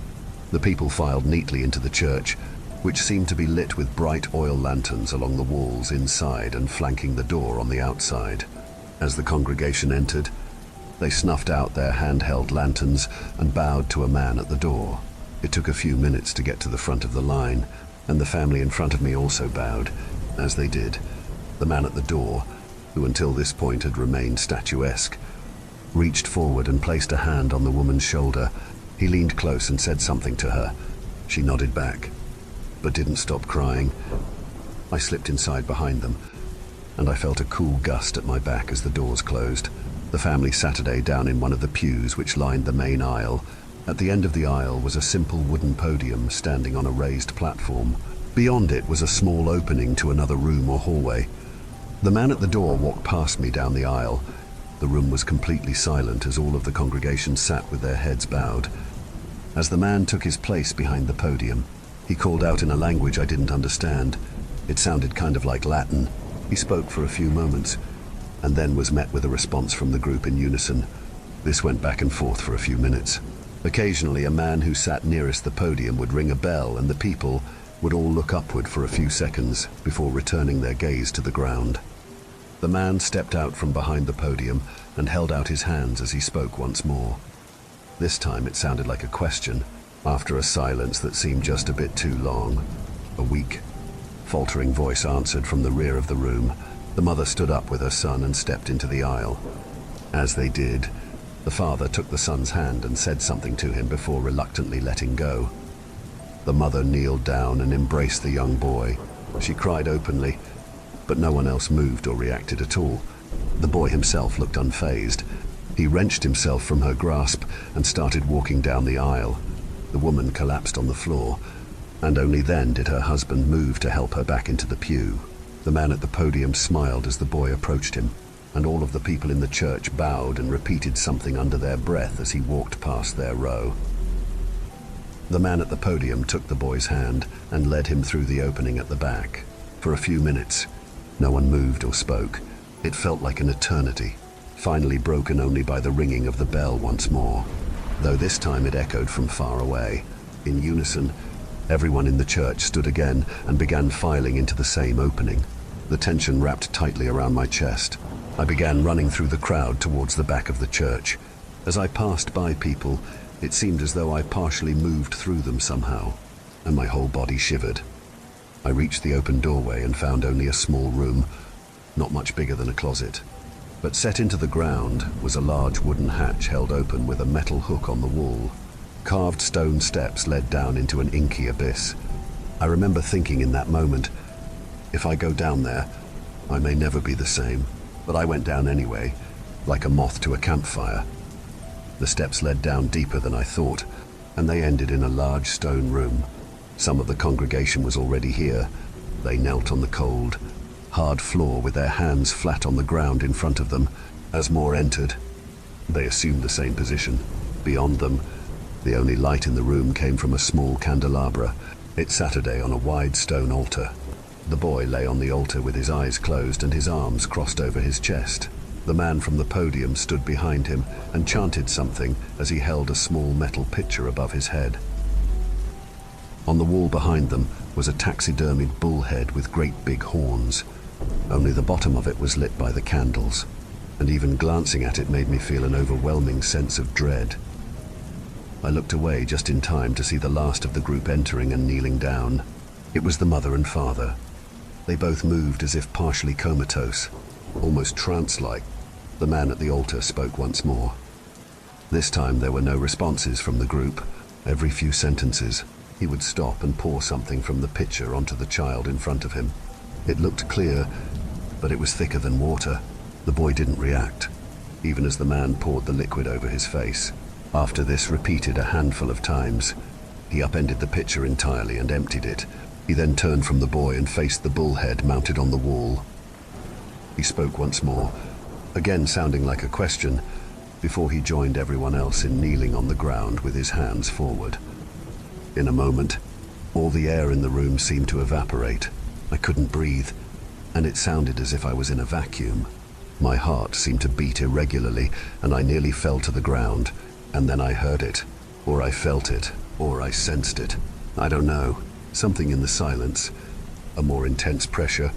The people filed neatly into the church, which seemed to be lit with bright oil lanterns along the walls inside and flanking the door on the outside. As the congregation entered, they snuffed out their handheld lanterns and bowed to a man at the door. It took a few minutes to get to the front of the line, and the family in front of me also bowed. As they did, the man at the door, who until this point had remained statuesque, reached forward and placed a hand on the woman's shoulder. He leaned close and said something to her. She nodded back, but didn't stop crying. I slipped inside behind them, and I felt a cool gust at my back as the doors closed. The family Saturday down in one of the pews which lined the main aisle. At the end of the aisle was a simple wooden podium standing on a raised platform. Beyond it was a small opening to another room or hallway. The man at the door walked past me down the aisle. The room was completely silent as all of the congregation sat with their heads bowed. As the man took his place behind the podium, he called out in a language I didn't understand. It sounded kind of like Latin. He spoke for a few moments, and then was met with a response from the group in unison. This went back and forth for a few minutes. Occasionally, a man who sat nearest the podium would ring a bell, and the people would all look upward for a few seconds before returning their gaze to the ground. The man stepped out from behind the podium and held out his hands as he spoke once more. This time it sounded like a question, after a silence that seemed just a bit too long. A weak, faltering voice answered from the rear of the room. The mother stood up with her son and stepped into the aisle. As they did, the father took the son's hand and said something to him before reluctantly letting go. The mother kneeled down and embraced the young boy. She cried openly, but no one else moved or reacted at all. The boy himself looked unfazed. He wrenched himself from her grasp and started walking down the aisle. The woman collapsed on the floor, and only then did her husband move to help her back into the pew. The man at the podium smiled as the boy approached him, and all of the people in the church bowed and repeated something under their breath as he walked past their row. The man at the podium took the boy's hand and led him through the opening at the back. For a few minutes, no one moved or spoke. It felt like an eternity, finally broken only by the ringing of the bell once more, though this time it echoed from far away. In unison, everyone in the church stood again and began filing into the same opening. The tension wrapped tightly around my chest. I began running through the crowd towards the back of the church. As I passed by people, it seemed as though I partially moved through them somehow, and my whole body shivered. I reached the open doorway and found only a small room, not much bigger than a closet. But set into the ground was a large wooden hatch held open with a metal hook on the wall. Carved stone steps led down into an inky abyss. I remember thinking in that moment, if I go down there, I may never be the same. But I went down anyway, like a moth to a campfire. The steps led down deeper than I thought, and they ended in a large stone room. Some of the congregation was already here. They knelt on the cold, hard floor with their hands flat on the ground in front of them. As more entered, they assumed the same position. Beyond them, the only light in the room came from a small candelabra. It Saturday on a wide stone altar. The boy lay on the altar with his eyes closed and his arms crossed over his chest. The man from the podium stood behind him and chanted something as he held a small metal pitcher above his head. On the wall behind them was a taxidermied bull head with great big horns. Only the bottom of it was lit by the candles, and even glancing at it made me feel an overwhelming sense of dread. I looked away just in time to see the last of the group entering and kneeling down. It was the mother and father. They both moved as if partially comatose, almost trance-like. The man at the altar spoke once more. This time there were no responses from the group. Every few sentences, he would stop and pour something from the pitcher onto the child in front of him. It looked clear, but it was thicker than water. The boy didn't react, even as the man poured the liquid over his face. After this repeated a handful of times, he upended the pitcher entirely and emptied it. He then turned from the boy and faced the bull head mounted on the wall. He spoke once more, again sounding like a question, before he joined everyone else in kneeling on the ground with his hands forward. In a moment, all the air in the room seemed to evaporate. I I couldn't breathe, and it sounded as if I was in a vacuum. My heart seemed to beat irregularly, and I nearly fell to the ground. And then I heard it, or I felt it, or I sensed it. I don't know. Something in the silence, a more intense pressure,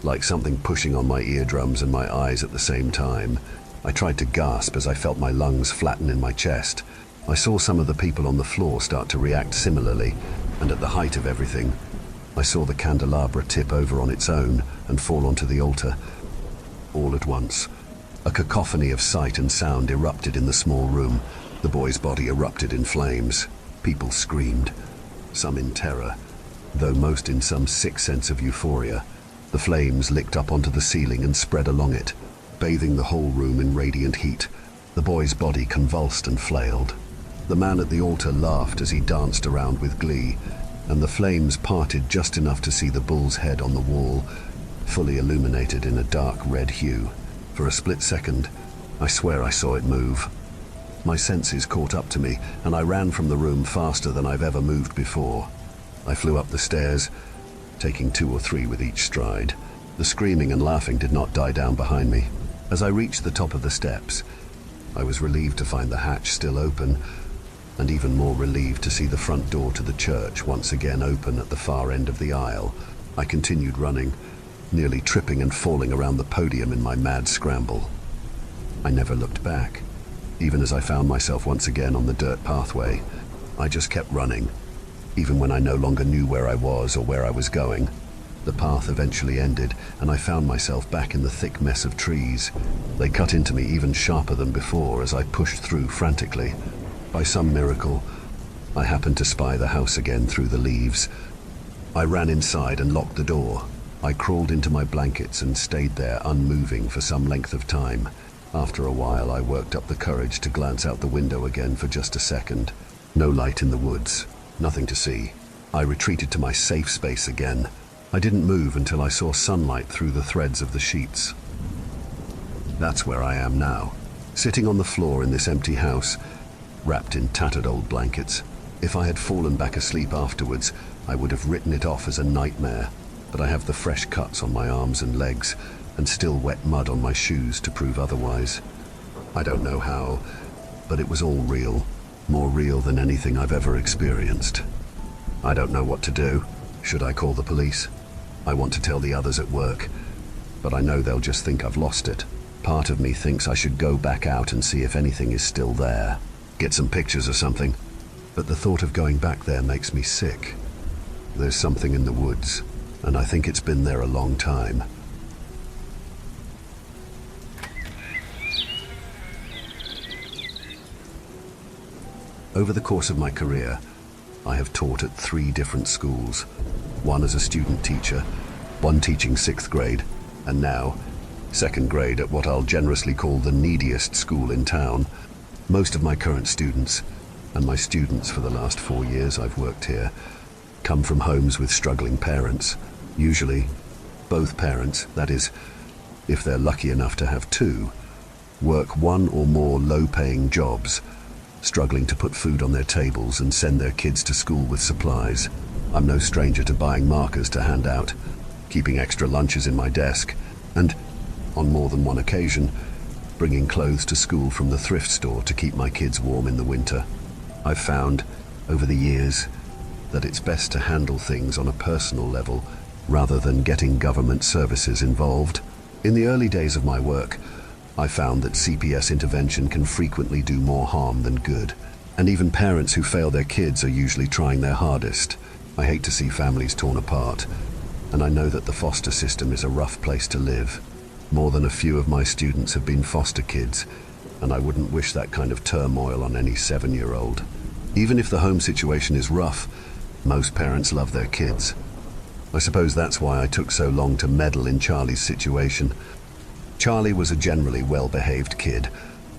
like something pushing on my eardrums and my eyes at the same time. I tried to gasp as I felt my lungs flatten in my chest. I saw some of the people on the floor start to react similarly, and at the height of everything, I saw the candelabra tip over on its own and fall onto the altar. All at once, a cacophony of sight and sound erupted in the small room. The boy's body erupted in flames. People screamed, some in terror, though most in some sick sense of euphoria. The flames licked up onto the ceiling and spread along it, bathing the whole room in radiant heat. The boy's body convulsed and flailed. The man at the altar laughed as he danced around with glee, and the flames parted just enough to see the bull's head on the wall, fully illuminated in a dark red hue. For a split second, I swear I saw it move. My senses caught up to me, and I ran from the room faster than I've ever moved before. I flew up the stairs, taking 2 or 3 with each stride. The screaming and laughing did not die down behind me. As I reached the top of the steps, I was relieved to find the hatch still open, and even more relieved to see the front door to the church once again open at the far end of the aisle. I continued running, nearly tripping and falling around the podium in my mad scramble. I never looked back, even as I found myself once again on the dirt pathway. I just kept running, even when I no longer knew where I was or where I was going. The path eventually ended, and I found myself back in the thick mess of trees. They cut into me even sharper than before as I pushed through frantically. By some miracle, I happened to spy the house again through the leaves. I ran inside and locked the door. I crawled into my blankets and stayed there unmoving for some length of time. After a while, I worked up the courage to glance out the window again for just a second. No light in the woods, nothing to see. I retreated to my safe space again. I didn't move until I saw sunlight through the threads of the sheets. That's where I am now, sitting on the floor in this empty house, wrapped in tattered old blankets. If I had fallen back asleep afterwards, I would have written it off as a nightmare, but I have the fresh cuts on my arms and legs, and still wet mud on my shoes to prove otherwise. I don't know how, but it was all real, more real than anything I've ever experienced. I don't know what to do. Should I call the police? I want to tell the others at work, but I know they'll just think I've lost it. Part of me thinks I should go back out and see if anything is still there. Get some pictures or something, but the thought of going back there makes me sick. There's something in the woods, and I think it's been there a long time. Over the course of my career, I have taught at 3 different schools, one as a student teacher, one teaching 6th grade, and now 2nd grade at what I'll generously call the neediest school in town. Most of my current students, and my students for the last 4 years I've worked here, come from homes with struggling parents. Usually, both parents, that is, if they're lucky enough to have 2, work 1 or more low-paying jobs, struggling to put food on their tables and send their kids to school with supplies. I'm no stranger to buying markers to hand out, keeping extra lunches in my desk, and, on more than one occasion, bringing clothes to school from the thrift store to keep my kids warm in the winter. I've found, over the years, that it's best to handle things on a personal level rather than getting government services involved. In the early days of my work, I found that CPS intervention can frequently do more harm than good, and even parents who fail their kids are usually trying their hardest. I hate to see families torn apart, and I know that the foster system is a rough place to live. More than a few of my students have been foster kids, and I wouldn't wish that kind of turmoil on any 7-year-old. Even if the home situation is rough, most parents love their kids. I suppose that's why I took so long to meddle in Charlie's situation. Charlie was a generally well-behaved kid.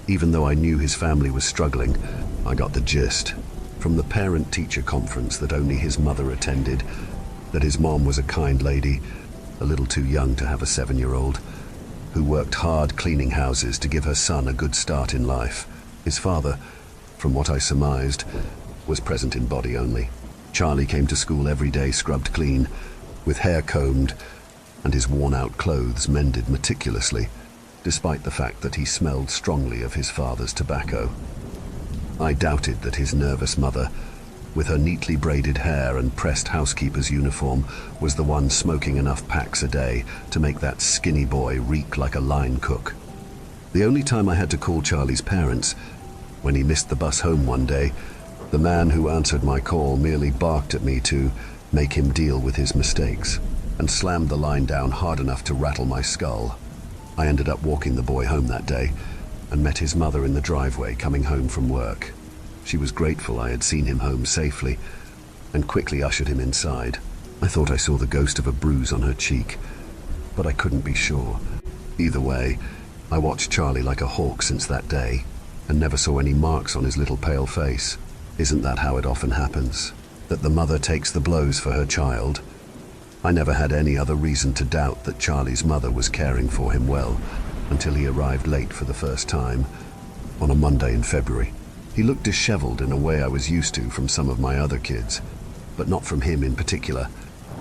Even though I knew his family was struggling, I got the gist from the parent-teacher conference that only his mother attended, that his mom was a kind lady, a little too young to have a 7-year-old, who worked hard cleaning houses to give her son a good start in life. His father, from what I surmised, was present in body only. Charlie came to school every day scrubbed clean, with hair combed and his worn-out clothes mended meticulously, despite the fact that he smelled strongly of his father's tobacco. I doubted that his nervous mother, with her neatly braided hair and pressed housekeeper's uniform, was the one smoking enough packs a day to make that skinny boy reek like a line cook. The only time I had to call Charlie's parents, when he missed the bus home one day, the man who answered my call merely barked at me to make him deal with his mistakes, and slammed the line down hard enough to rattle my skull. I ended up walking the boy home that day, and met his mother in the driveway coming home from work. She was grateful I had seen him home safely, and quickly ushered him inside. I thought I saw the ghost of a bruise on her cheek, but I couldn't be sure. Either way, I watched Charlie like a hawk since that day, and never saw any marks on his little pale face. Isn't that how it often happens? That the mother takes the blows for her child? I never had any other reason to doubt that Charlie's mother was caring for him well, until he arrived late for the first time, on a Monday in February. He looked disheveled in a way I was used to from some of my other kids, but not from him in particular.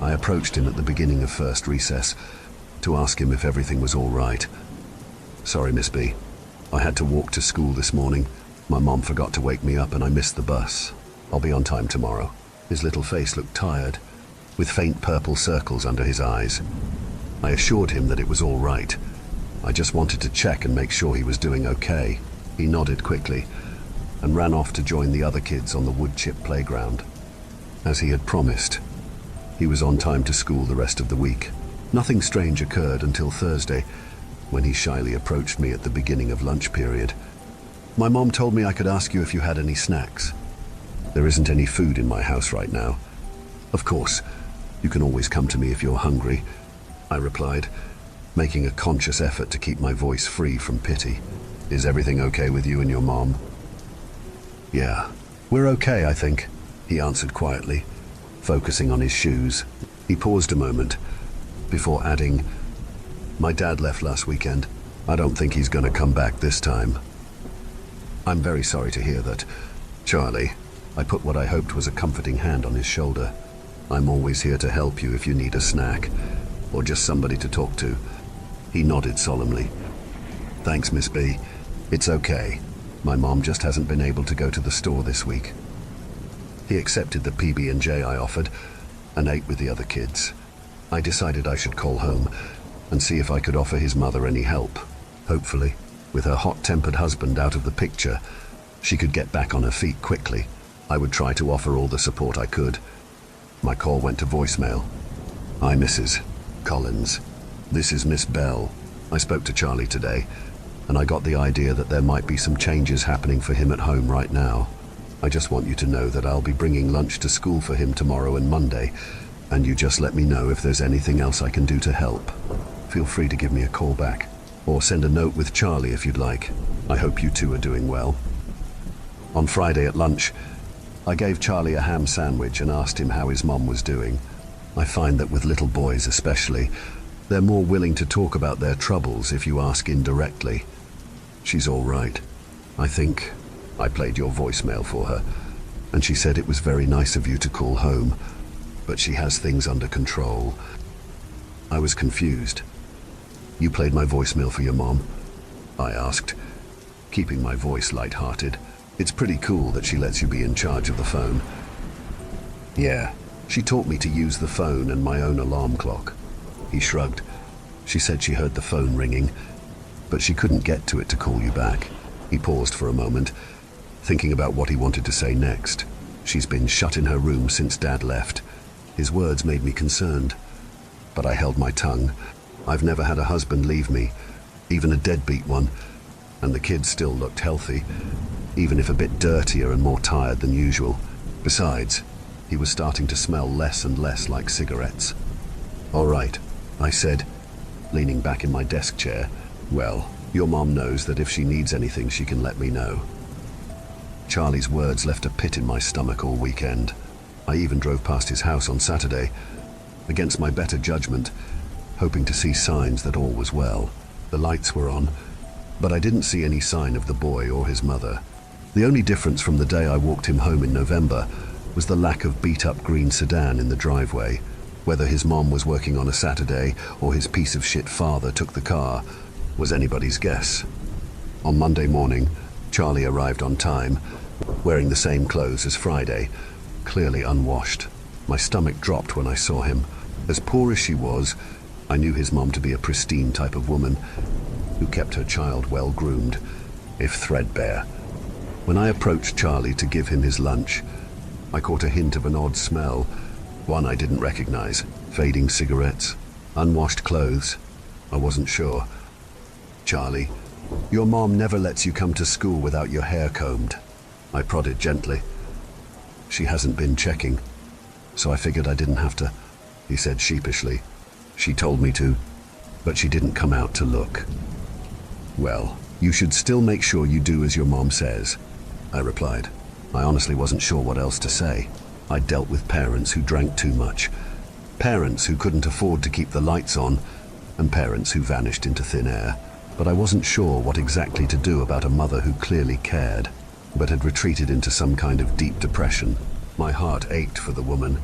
I approached him at the beginning of first recess to ask him if everything was all right. "Sorry, Miss B. I had to walk to school this morning. My mom forgot to wake me up and I missed the bus. I'll be on time tomorrow." His little face looked tired, with faint purple circles under his eyes. I assured him that it was all right. I just wanted to check and make sure he was doing okay. He nodded quickly and ran off to join the other kids on the wood chip playground. As he had promised, he was on time to school the rest of the week. Nothing strange occurred until Thursday, when he shyly approached me at the beginning of lunch period. "My mom told me I could ask you if you had any snacks. There isn't any food in my house right now. Of course, you can always come to me if you're hungry," I replied, making a conscious effort to keep my voice free from pity. "Is everything okay with you and your mom?" "Yeah, we're okay, I think," he answered quietly, focusing on his shoes. He paused a moment before adding, "My dad left last weekend. I don't think he's going to come back this time." "I'm very sorry to hear that, Charlie." I put what I hoped was a comforting hand on his shoulder. "I'm always here to help you if you need a snack, or just somebody to talk to." He nodded solemnly. "Thanks, Miss B. It's okay. My mom just hasn't been able to go to the store this week." He accepted the PB&J I offered and ate with the other kids. I decided I should call home and see if I could offer his mother any help. Hopefully, with her hot-tempered husband out of the picture, she could get back on her feet quickly. I would try to offer all the support I could. My call went to voicemail. "Hi, Mrs. Collins. This is Miss Bell. I spoke to Charlie today, and I got the idea that there might be some changes happening for him at home right now. I just want you to know that I'll be bringing lunch to school for him tomorrow and Monday, and you just let me know if there's anything else I can do to help. Feel free to give me a call back, or send a note with Charlie if you'd like. I hope you two are doing well." On Friday at lunch, I gave Charlie a ham sandwich and asked him how his mom was doing. I find that with little boys especially, they're more willing to talk about their troubles if you ask indirectly. "She's all right, I think." I played your voicemail for her, and she said it was very nice of you to call home, but she has things under control. I was confused. "You played my voicemail for your mom?" I asked, keeping my voice light-hearted. "It's pretty cool that she lets you be in charge of the phone." "Yeah, she taught me to use the phone and my own alarm clock." He shrugged. "She said she heard the phone ringing, but she couldn't get to it to call you back." He paused for a moment, thinking about what he wanted to say next. "She's been shut in her room since Dad left." His words made me concerned, but I held my tongue. I've never had a husband leave me, even a deadbeat one, and the kids still looked healthy, even if a bit dirtier and more tired than usual. Besides, he was starting to smell less and less like cigarettes. "All right," I said, leaning back in my desk chair. "Well, your mom knows that if she needs anything, she can let me know." Charlie's words left a pit in my stomach all weekend. I even drove past his house on Saturday, against my better judgment, hoping to see signs that all was well. The lights were on, but I didn't see any sign of the boy or his mother. The only difference from the day I walked him home in November was the lack of beat-up green sedan in the driveway. Whether his mom was working on a Saturday or his piece of shit father took the car was anybody's guess. On Monday morning, Charlie arrived on time, wearing the same clothes as Friday, clearly unwashed. My stomach dropped when I saw him. As poor as she was, I knew his mom to be a pristine type of woman who kept her child well groomed, if threadbare. When I approached Charlie to give him his lunch, I caught a hint of an odd smell, one I didn't recognize. Fading cigarettes, unwashed clothes. I wasn't sure. "Charlie, your mom never lets you come to school without your hair combed." I prodded gently. "She hasn't been checking, so I figured I didn't have to," he said sheepishly. "She told me to, but she didn't come out to look." "Well, you should still make sure you do as your mom says," I replied. I honestly wasn't sure what else to say. I'd dealt with parents who drank too much, parents who couldn't afford to keep the lights on, and parents who vanished into thin air. But I wasn't sure what exactly to do about a mother who clearly cared, but had retreated into some kind of deep depression. My heart ached for the woman,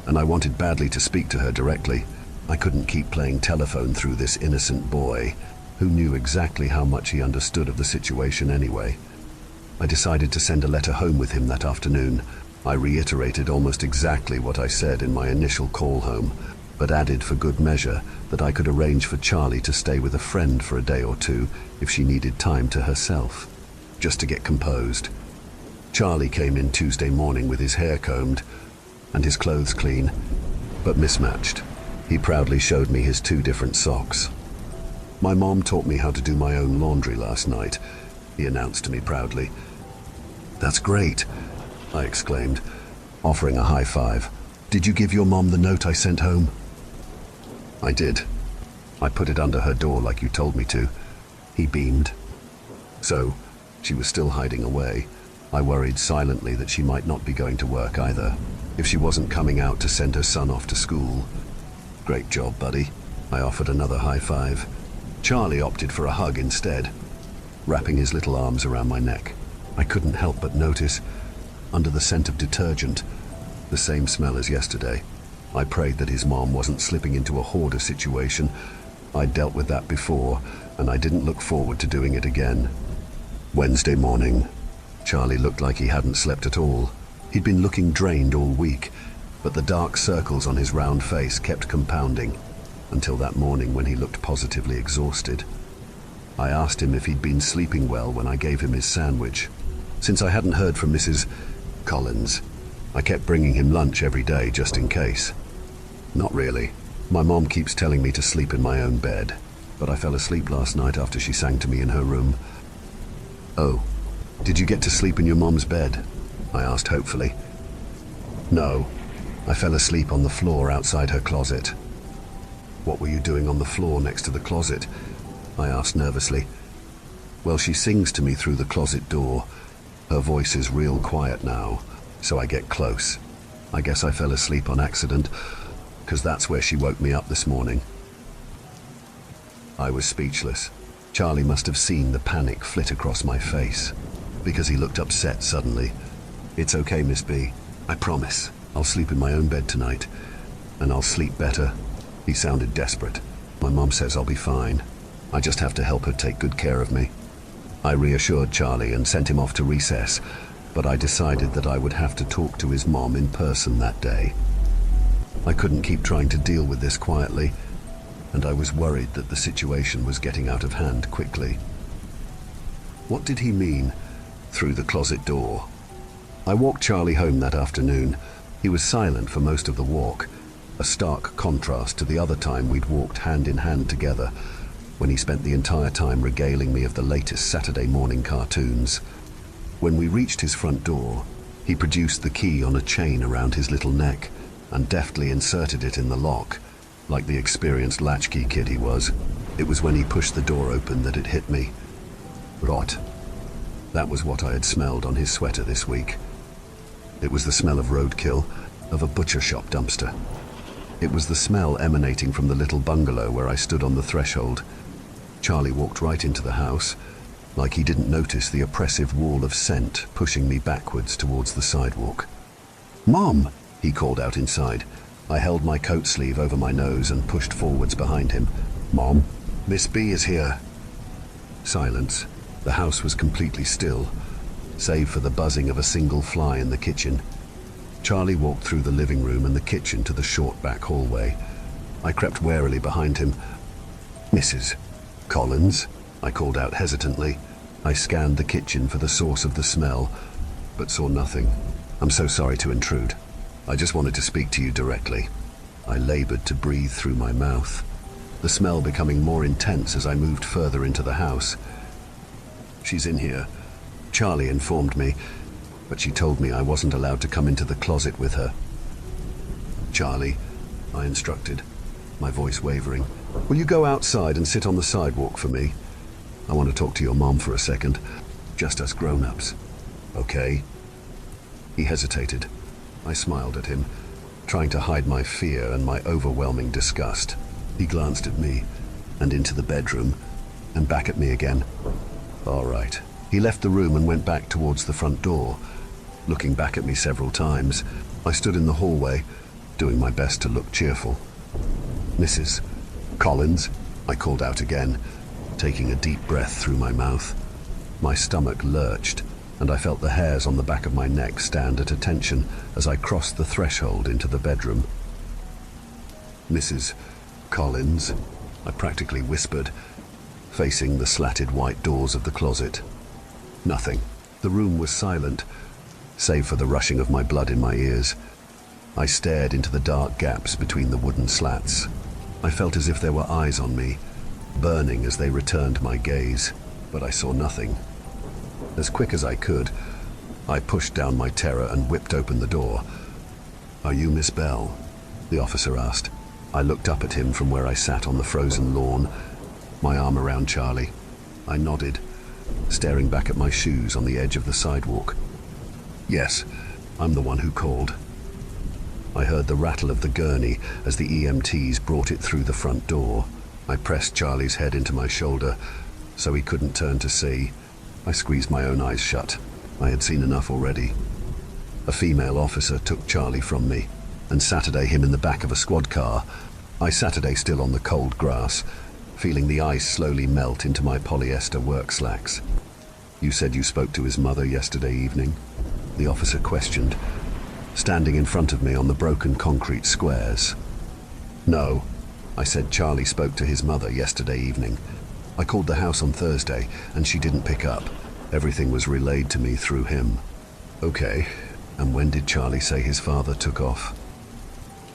and I wanted badly to speak to her directly. I couldn't keep playing telephone through this innocent boy, who knew exactly how much he understood of the situation anyway. I decided to send a letter home with him that afternoon. I reiterated almost exactly what I said in my initial call home, but added for good measure that I could arrange for Charlie to stay with a friend for a day or two if she needed time to herself, just to get composed. Charlie came in Tuesday morning with his hair combed and his clothes clean, but mismatched. He proudly showed me his 2 different socks. "My mom taught me how to do my own laundry last night," he announced to me proudly. "That's great," I exclaimed, offering a high five. "Did you give your mom the note I sent home?" "I did. I put it under her door like you told me to," he beamed. So, she was still hiding away. I worried silently that she might not be going to work either, if she wasn't coming out to send her son off to school. "Great job, buddy." I offered another high five. Charlie opted for a hug instead, wrapping his little arms around my neck. I couldn't help but notice, under the scent of detergent, the same smell as yesterday. I prayed that his mom wasn't slipping into a hoarder situation. I'd dealt with that before, and I didn't look forward to doing it again. Wednesday morning. Charlie looked like he hadn't slept at all. He'd been looking drained all week, but the dark circles on his round face kept compounding, until that morning when he looked positively exhausted. I asked him if he'd been sleeping well when I gave him his sandwich. Since I hadn't heard from Mrs. Collins, I kept bringing him lunch every day just in case. "Not really. My mom keeps telling me to sleep in my own bed, but I fell asleep last night after she sang to me in her room." "Oh, did you get to sleep in your mom's bed?" I asked hopefully. "No, I fell asleep on the floor outside her closet." "What were you doing on the floor next to the closet?" I asked nervously. "Well, she sings to me through the closet door. Her voice is real quiet now, so I get close. I guess I fell asleep on accident, 'cause that's where she woke me up this morning." I was speechless. Charlie must have seen the panic flit across my face, because he looked upset suddenly. "It's okay, Miss B. I promise. I'll sleep in my own bed tonight, and I'll sleep better." He sounded desperate. "My mom says I'll be fine. I just have to help her take good care of me." I reassured Charlie and sent him off to recess, but I decided that I would have to talk to his mom in person that day. I couldn't keep trying to deal with this quietly, and I was worried that the situation was getting out of hand quickly. What did he mean, through the closet door? I walked Charlie home that afternoon. He was silent for most of the walk, a stark contrast to the other time we'd walked hand in hand together, when he spent the entire time regaling me of the latest Saturday morning cartoons. When we reached his front door, he produced the key on a chain around his little neck and deftly inserted it in the lock, like the experienced latchkey kid he was. It was when he pushed the door open that it hit me. Rot. That was what I had smelled on his sweater this week. It was the smell of roadkill, of a butcher shop dumpster. It was the smell emanating from the little bungalow where I stood on the threshold. Charlie walked right into the house, like he didn't notice the oppressive wall of scent pushing me backwards towards the sidewalk. "Mom!" he called out inside. I held my coat sleeve over my nose and pushed forwards behind him. "Mom, Miss B is here." Silence. The house was completely still, save for the buzzing of a single fly in the kitchen. Charlie walked through the living room and the kitchen to the short back hallway. I crept warily behind him. "Mrs. Collins?" I called out hesitantly. I scanned the kitchen for the source of the smell, but saw nothing. "I'm so sorry to intrude. I just wanted to speak to you directly." I labored to breathe through my mouth, the smell becoming more intense as I moved further into the house. "She's in here," Charlie informed me, but she told me I wasn't allowed to come into the closet with her. "Charlie," I instructed, my voice wavering, "will you go outside and sit on the sidewalk for me? I want to talk to your mom for a second, just us grown-ups." "Okay." He hesitated. I smiled at him, trying to hide my fear and my overwhelming disgust. He glanced at me, and into the bedroom, and back at me again. "All right." He left the room and went back towards the front door, looking back at me several times. I stood in the hallway, doing my best to look cheerful. "Mrs. Collins?" I called out again, taking a deep breath through my mouth. My stomach lurched, and I felt the hairs on the back of my neck stand at attention as I crossed the threshold into the bedroom. "Mrs. Collins?" I practically whispered, facing the slatted white doors of the closet. Nothing. The room was silent, save for the rushing of my blood in my ears. I stared into the dark gaps between the wooden slats. I felt as if there were eyes on me, burning as they returned my gaze, but I saw nothing. As quick as I could, I pushed down my terror and whipped open the door. "Are you Miss Bell?" the officer asked. I looked up at him from where I sat on the frozen lawn, my arm around Charlie. I nodded, staring back at my shoes on the edge of the sidewalk. "Yes, I'm the one who called." I heard the rattle of the gurney as the EMTs brought it through the front door. I pressed Charlie's head into my shoulder so he couldn't turn to see. I squeezed my own eyes shut. I had seen enough already. A female officer took Charlie from me and Saturday him in the back of a squad car. I Saturday still on the cold grass, feeling the ice slowly melt into my polyester work slacks. "You said you spoke to his mother yesterday evening?" the officer questioned, standing in front of me on the broken concrete squares. "No," I said. "Charlie spoke to his mother yesterday evening. I called the house on Thursday and she didn't pick up. Everything was relayed to me through him." "Okay, and when did Charlie say his father took off?"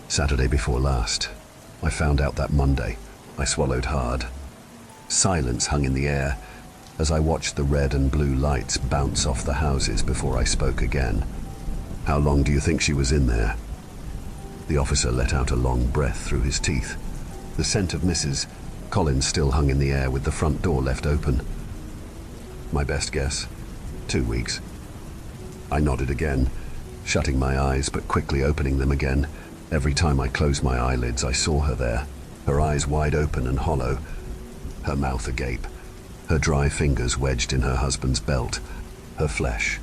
"Saturday before last. I found out that Monday." I swallowed hard. Silence hung in the air as I watched the red and blue lights bounce off the houses before I spoke again. "How long do you think she was in there?" The officer let out a long breath through his teeth. The scent of Mrs. Collins still hung in the air with the front door left open. "My best guess, 2 weeks." I nodded again, shutting my eyes but quickly opening them again. Every time I closed my eyelids, I saw her there, her eyes wide open and hollow, her mouth agape, her dry fingers wedged in her husband's belt, her flesh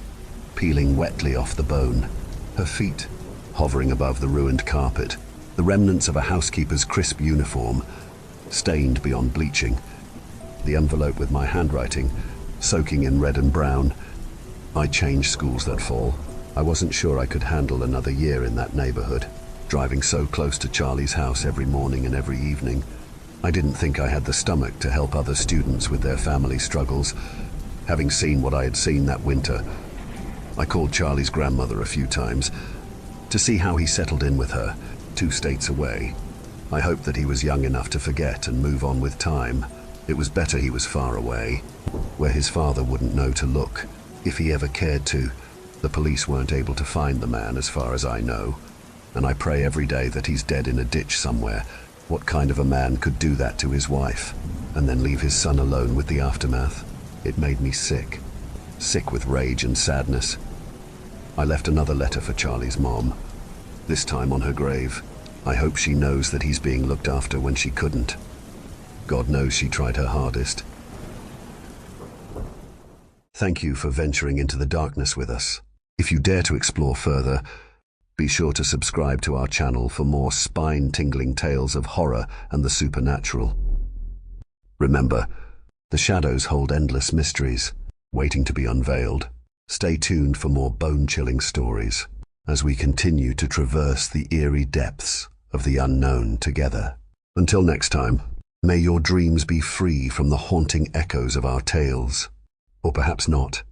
peeling wetly off the bone, her feet hovering above the ruined carpet, the remnants of a housekeeper's crisp uniform, stained beyond bleaching, the envelope with my handwriting soaking in red and brown. I changed schools that fall. I wasn't sure I could handle another year in that neighborhood, driving so close to Charlie's house every morning and every evening. I didn't think I had the stomach to help other students with their family struggles, having seen what I had seen that winter. I called Charlie's grandmother a few times to see how he settled in with her, 2 states away. I hoped that he was young enough to forget and move on with time. It was better he was far away, where his father wouldn't know to look, if he ever cared to. The police weren't able to find the man as far as I know, and I pray every day that he's dead in a ditch somewhere. What kind of a man could do that to his wife, and then leave his son alone with the aftermath? It made me sick with rage and sadness. I left another letter for Charlie's mom, this time on her grave. I hope she knows that he's being looked after when she couldn't. God knows she tried her hardest. Thank you for venturing into the darkness with us. If you dare to explore further, Be sure to subscribe to our channel for more spine-tingling tales of horror and the supernatural. Remember, the shadows hold endless mysteries, waiting to be unveiled. Stay tuned for more bone-chilling stories as we continue to traverse the eerie depths of the unknown together. Until next time, may your dreams be free from the haunting echoes of our tales. Or perhaps not.